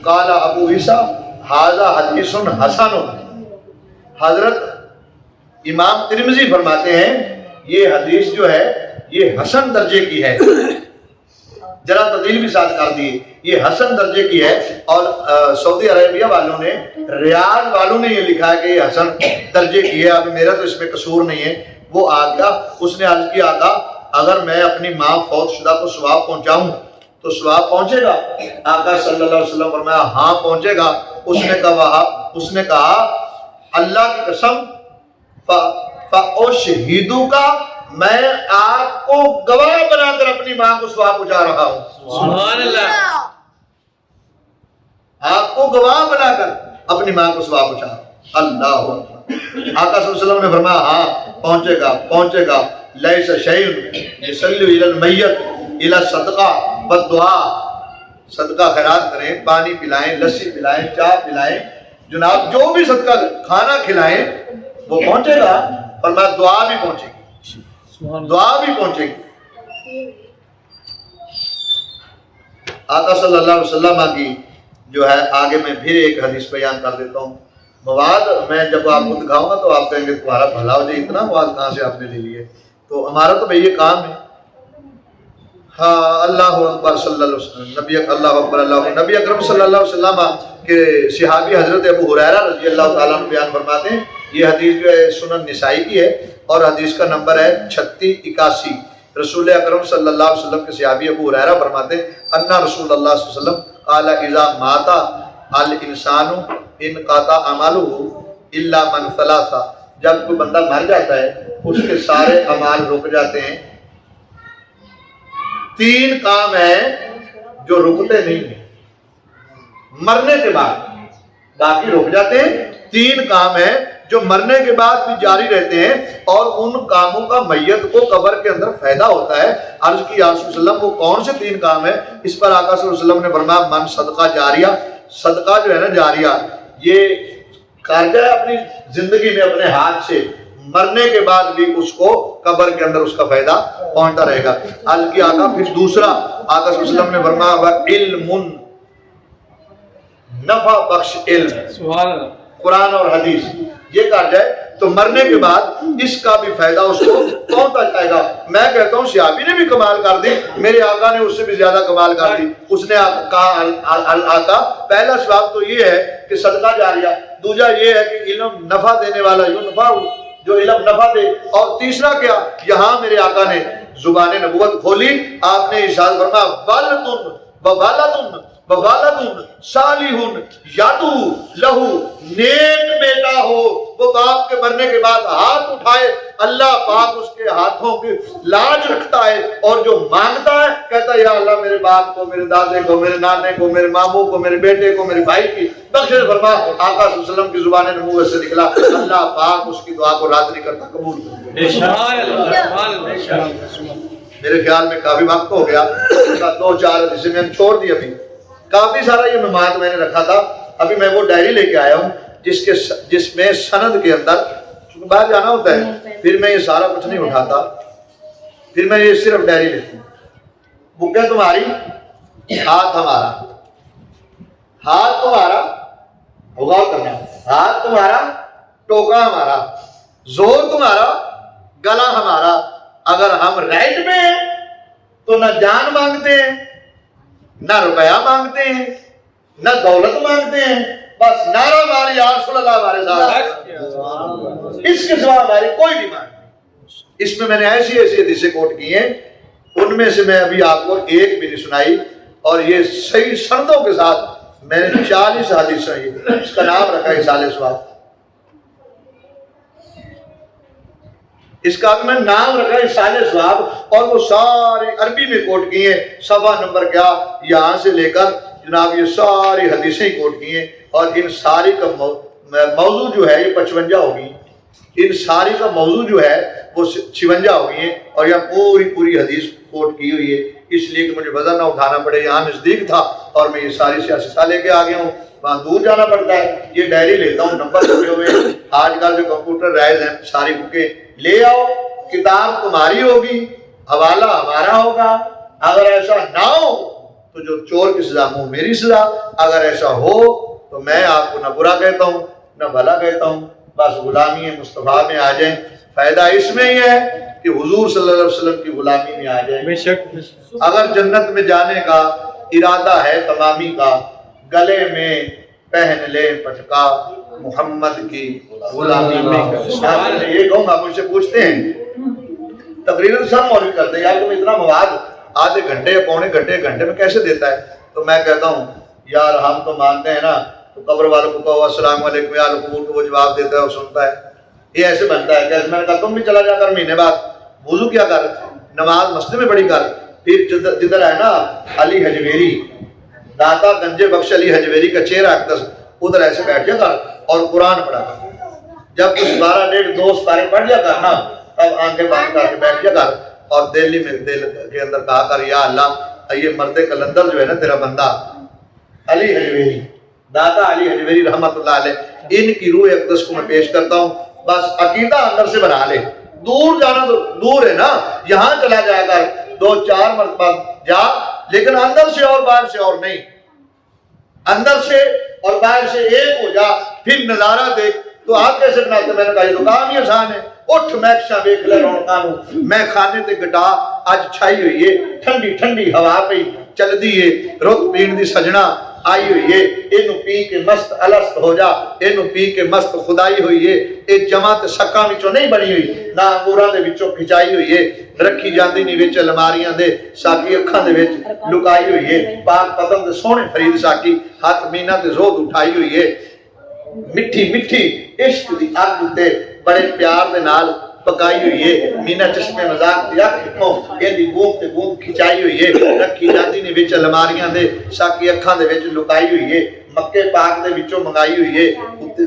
قال ابو عیسیٰ هذا حدیث حسن. حضرت امام ترمذی فرماتے ہیں یہ حدیث جو ہے یہ حسن درجے کی ہے. ذرا تدلیل بھی ساتھ کر دی, یہ حسن درجے کی ہے. اور سعودی عربیہ والوں نے, ریاض والوں نے یہ لکھا ہے کہ یہ حسن درجے کی ہے. اب میرا تو اس میں قصور نہیں ہے. وہ آ گیا, اس نے عرض کیا آقا اگر میں اپنی ماں فوت شدہ کو ثواب پہنچاؤں تو ثواب پہنچے گا؟ آقا صلی اللہ علیہ وسلم فرمایا ہاں پہنچے گا. اس نے کہا اللہ کی قسم فأشہدو کا, میں آپ کو گواہ بنا کر اپنی ماں کو ثواب پہنچا رہا ہوں. سبحان اللہ. آپ کو گواہ بنا کر اپنی ماں کو ثواب پہنچا رہا ہوں. اللہ اکبر. آقا صلی اللہ علیہ وسلم نے فرمایا ہاں پہنچے گا. لیس شیء یصلی الی المیت الی صدقہ والدعاء. صدقہ خیرات کریں, پانی پلائیں, لسی پلائیں, چائے پلائیں, جناب جو بھی صدقہ کھانا کھلائیں وہ پہنچے گا. فرمایا دعا بھی پہنچے گی, دعا بھی پہنچے گی. آقا صلی اللہ علیہ وسلم کی جو ہے آگے میں پھر ایک حدیث بیان کر دیتا ہوں. مواد میں جب آپ کو دکھاؤں گا تو آپ کہیں گے تمہارا بھلا ہو جائے, اتنا مواد کہاں سے آپ نے لے لیے. تو ہمارا تو بھئی یہ کام ہے. ہاں اللہ اکبر صلی اللہ علیہ وسلم. اللہ اکبر اللہ. نبی اکرم صلی اللہ علیہ وسلم کے صحابی حضرت ابو ہریرہ رضی اللہ تعالیٰ عنہ بیان فرماتے ہیں, یہ حدیث جو ہے سنن نسائی کی ہے اور حدیث کا نمبر ہے 3681. رسول اکرم صلی اللہ علیہ وسلم کے صحابی ابو ہریرہ فرماتے ہیں ان رسول اللہ صلی اللہ علیہ وسلم قال اذا مات الانسان انقطع عمله الا من ثلاث. جب کوئی بندہ مر جاتا ہے اس کے سارے اعمال رک جاتے ہیں. 3 کام ہیں جو رکتے نہیں ہیں مرنے کے بعد, باقی رک جاتے ہیں. 3 کام ہیں جو مرنے کے بعد بھی جاری رہتے ہیں اور ان کاموں کا میت کو قبر کے اندر فائدہ ہوتا ہے. عرض کی یا رسول اللہ وہ کون سے 3 کام ہیں؟ اس پر آقا صلی اللہ علیہ وسلم نے فرمایا من صدقہ جاریہ. صدقہ جو ہے نا جاریہ, یہ کر جائے اپنی زندگی میں اپنے ہاتھ سے, مرنے کے بعد بھی اس کو قبر کے اندر اس کا فائدہ پہنچتا رہے گا. عرض کی آقا پھر دوسرا آقا صلی اللہ علیہ وسلم نے فرمایا علم, نفع بخش علم. سبحان اللہ. قرآن اور حدیث یہ کر جائے تو مرنے کے بعد اس کا بھی فائدہ اس کو پہنچتا جائے گا. میں کہتا ہوں صحابی نے بھی کمال کر دی, میرے آقا نے اس سے بھی زیادہ کمال کر دی. اس نے کہا آقا پہلا ثواب تو یہ ہے کہ صدقہ جاریہ, دوسرا یہ ہے کہ علم نفع دینے والا یونفع جو علم نفع دے, اور تیسرا کیا, یہاں میرے آقا نے زبان نبوت کھولی, آپ نے ارشاد فرمایا والدن صالحٌ یدعو لہو, نیک بیٹا ہو وہ باپ کے مرنے کے بعد ہاتھ اٹھائے, اللہ پاک اس کے ہاتھوں کی لاج رکھتا ہے, اور جو مانگتا ہے کہتا ہے یا اللہ میرے باپ کو, میرے دادے کو, میرے نانے کو, میرے ماموں کو, میرے بیٹے کو, میرے بھائی کی بخشش فرما. آقا صلی اللہ علیہ وسلم کی زبان نبوت سے نکلا, اللہ پاک اس کی دعا کو رد نہیں کرتا, قبول کرتا. میرے خیال میں کافی وقت ہو گیا, دو چار حدیثیں میں چھوڑ دی, ابھی کافی سارا یہ نمات میں نے رکھا تھا. ابھی میں وہ ڈائری لے کے آیا ہوں جس میں سند کے اندر, چونکہ باہر جانا ہوتا ہے, پھر میں یہ سارا کچھ نہیں اٹھاتا, پھر میں یہ صرف ڈائری لیتا ہوں. بکیں تمہاری, ہاتھ ہمارا, ہاتھ تمہارا ہوگا کرنا, ہاتھ تمہارا ٹوکا ہمارا, زور تمہارا گلا ہمارا. اگر ہم رائٹ میں ہیں تو نہ جان مانگتے ہیں, نہ روپیہ مانگتے ہیں, نہ دولت مانگتے ہیں, بس نعرہ ماری یا رسول اللہ ہمارے ساتھ, اس کے سوا ہماری کوئی ڈیمانڈ نہیں. اس میں نے ایسی حدیثیں کوٹ کی ہیں, ان میں سے میں ابھی آپ کو ایک بھی نہیں سنائی, اور یہ صحیح سندوں کے ساتھ میں نے 40 حدیث سنائی. اس کا نام رکھا ہے اصال ثواب, اس کا بھی میں نام رکھا ہے اصال ثواب, اور وہ سارے عربی میں کوٹ کی ہیں. صفحہ نمبر کیا, یہاں سے لے کر جناب یہ ساری حدیثیں کوٹ کی ہیں, اور ان ساری کا موضوع جو ہے یہ 55 ہوگی, ان ساری کا موضوع جو ہے وہ 56 ہوگی ہیں, اور یہ پوری حدیث کوٹ کی ہوئی ہے. اس لیے کہ مجھے وزن نہ اٹھانا پڑے, یہاں نزدیک تھا اور میں یہ ساری سیاستہ لے کے آ گیا ہوں, وہاں دور جانا پڑتا ہے. یہ ڈائری لیتا ہوں, نمبر لکھے ہوئے, آج کل جو کمپیوٹر رائز ہیں ساری بکیں لے آؤ, کتاب تمہاری ہوگی, حوالہ ہمارا ہوگا. اگر ایسا نہ ہو تو جو چور کی سزا منہ میری سزا, اگر ایسا ہو تو میں آپ کو نہ برا کہتا ہوں نہ بھلا کہتا ہوں, بس غلامی مصطفیٰ میں آ جائیں. فائدہ اس میں ہی ہے کہ حضور صلی اللہ علیہ وسلم کی غلامی میں آ جائیں. بے شک اگر جنت میں جانے کا ارادہ ہے تمامی کا, گلے میں پہن لے پٹکا محمد کی غلامی میں. یہ کہوں گا, مجھ سے پوچھتے ہیں تقریر سب مولوی کرتے ہیں, یار تم اتنا مواد آدھے گھنٹے یا پونے گھنٹے میں کیسے دیتا ہے؟ تو میں کہتا ہوں یار ہم تو مانتے ہیں نا, تو قبر والوں کو کہو السلام علیکم یا قبور کو وہ جواب دیتا ہے اور سنتا ہے, یہ ایسے بنتا ہے. کیسے میں نے کہا تم بھی چلا جا کر مہینے بعد وضو کیا کر, نماز مسجد میں پڑھی کر, پھر جدھر ہے نا علی حجویری, داتا گنجے بخش علی حجویری کا چہرہ اقدس, ادھر ایسے بیٹھ جا کر اور قرآن پڑھا کر. جب کچھ 12 2 سپارے پڑھ لیا کر نا, تب آنکھیں بند کر کے بیٹھ جا کر, اور دل کے اندر کہا کر یا اللہ یہ مرد کلندر جو ہے نا تیرا بندہ علی حجویری, داتا علی حجویری رحمت اللہ علیہ, ان کی روح اقدس کو میں پیش کرتا ہوں. بس عقیدہ اندر سے بنا لے, دور جانا تو دور ہے نا, یہاں چلا جائے کر 2-4 مرتبہ جا, لیکن اندر سے اور باہر سے اور نہیں, اندر سے اور باہر سے ایک ہو جا, پھر نظارہ دیکھ. تو آپ کیسے بناتے؟ میں نے کہا یہ تو کام ہی آسان ہے. اٹھ میکشاں ویکھ لے رونقاں, میں کھانے تے گٹا اج چھائی ہوئی ہے, ٹھنڈی ٹھنڈی ہوا پئی چل دی ہے, رت پین دی سجنا آئی ہوئی ہے, اینو پی کے مست الست ہو جا, اینو پی کے مست خدائی ہوئی ہے. اے جماعت سکاں وچوں نہیں بنی ہوئی, نہ انگوراں دے وچوں کھچائی ہوئی ہے, رکھی جاندی نہیں وچ الماریاں دے, ساکی اکھاں دے وچ لکائی ہوئی ہے. پاک پتن دے سونے فرید ساکی ہاتھ مینا تے زود اٹھائی ہوئی ہے. مٹھی مٹھی عشق دی اگ تے بڑے پیار دے نال پکائی ہوئی ہے. مینا چشمے مذاق دی اکھوں ایندی بوند تے بوند کھچائی ہوئی ہے, رکھی جاندی نہیں وچ الماریاں دے, ساکی اکھاں دے وچ لکائی ہوئی ہے. مکے پاک دے وچوں منگائی ہوئی ہے,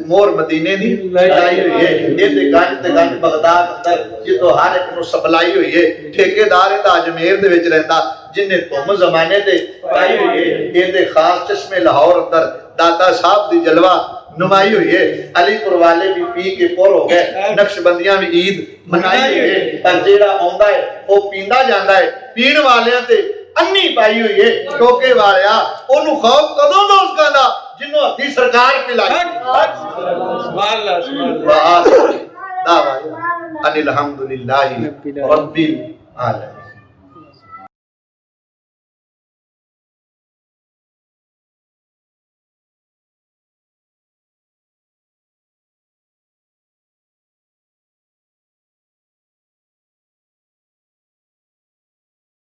مور مدینے دی لائی ہوئی ہے. ایندے گنج تے گنج بغداد اندر جتوں ہر ایک نو سپلائی ہوئی ہے. ٹھیکیدار دا اجمیر دے وچ رہندا جن نے تم زمانے تے پائی ہوئی ہے. ایندے خاص چشمے لاہور اندر داتا صاحب دی جلوہ نمائی ہوئی ہے. علی پور والے بھی پی کے پور ہو گئے, نقش بندیاں بھی عید منائی ہوئی ہے. پر جیڑا آندا ہے وہ پیندا جاندا ہے, پین والیاں تے انی پائی ہوئی ہے. ٹوکے والیا اونوں خوف کدوں دا اس دا جنوں دی سرکار پلائی سبحان اللہ سبحان اللہ وآخر دعوانا ان الحمدللہ رب العالمین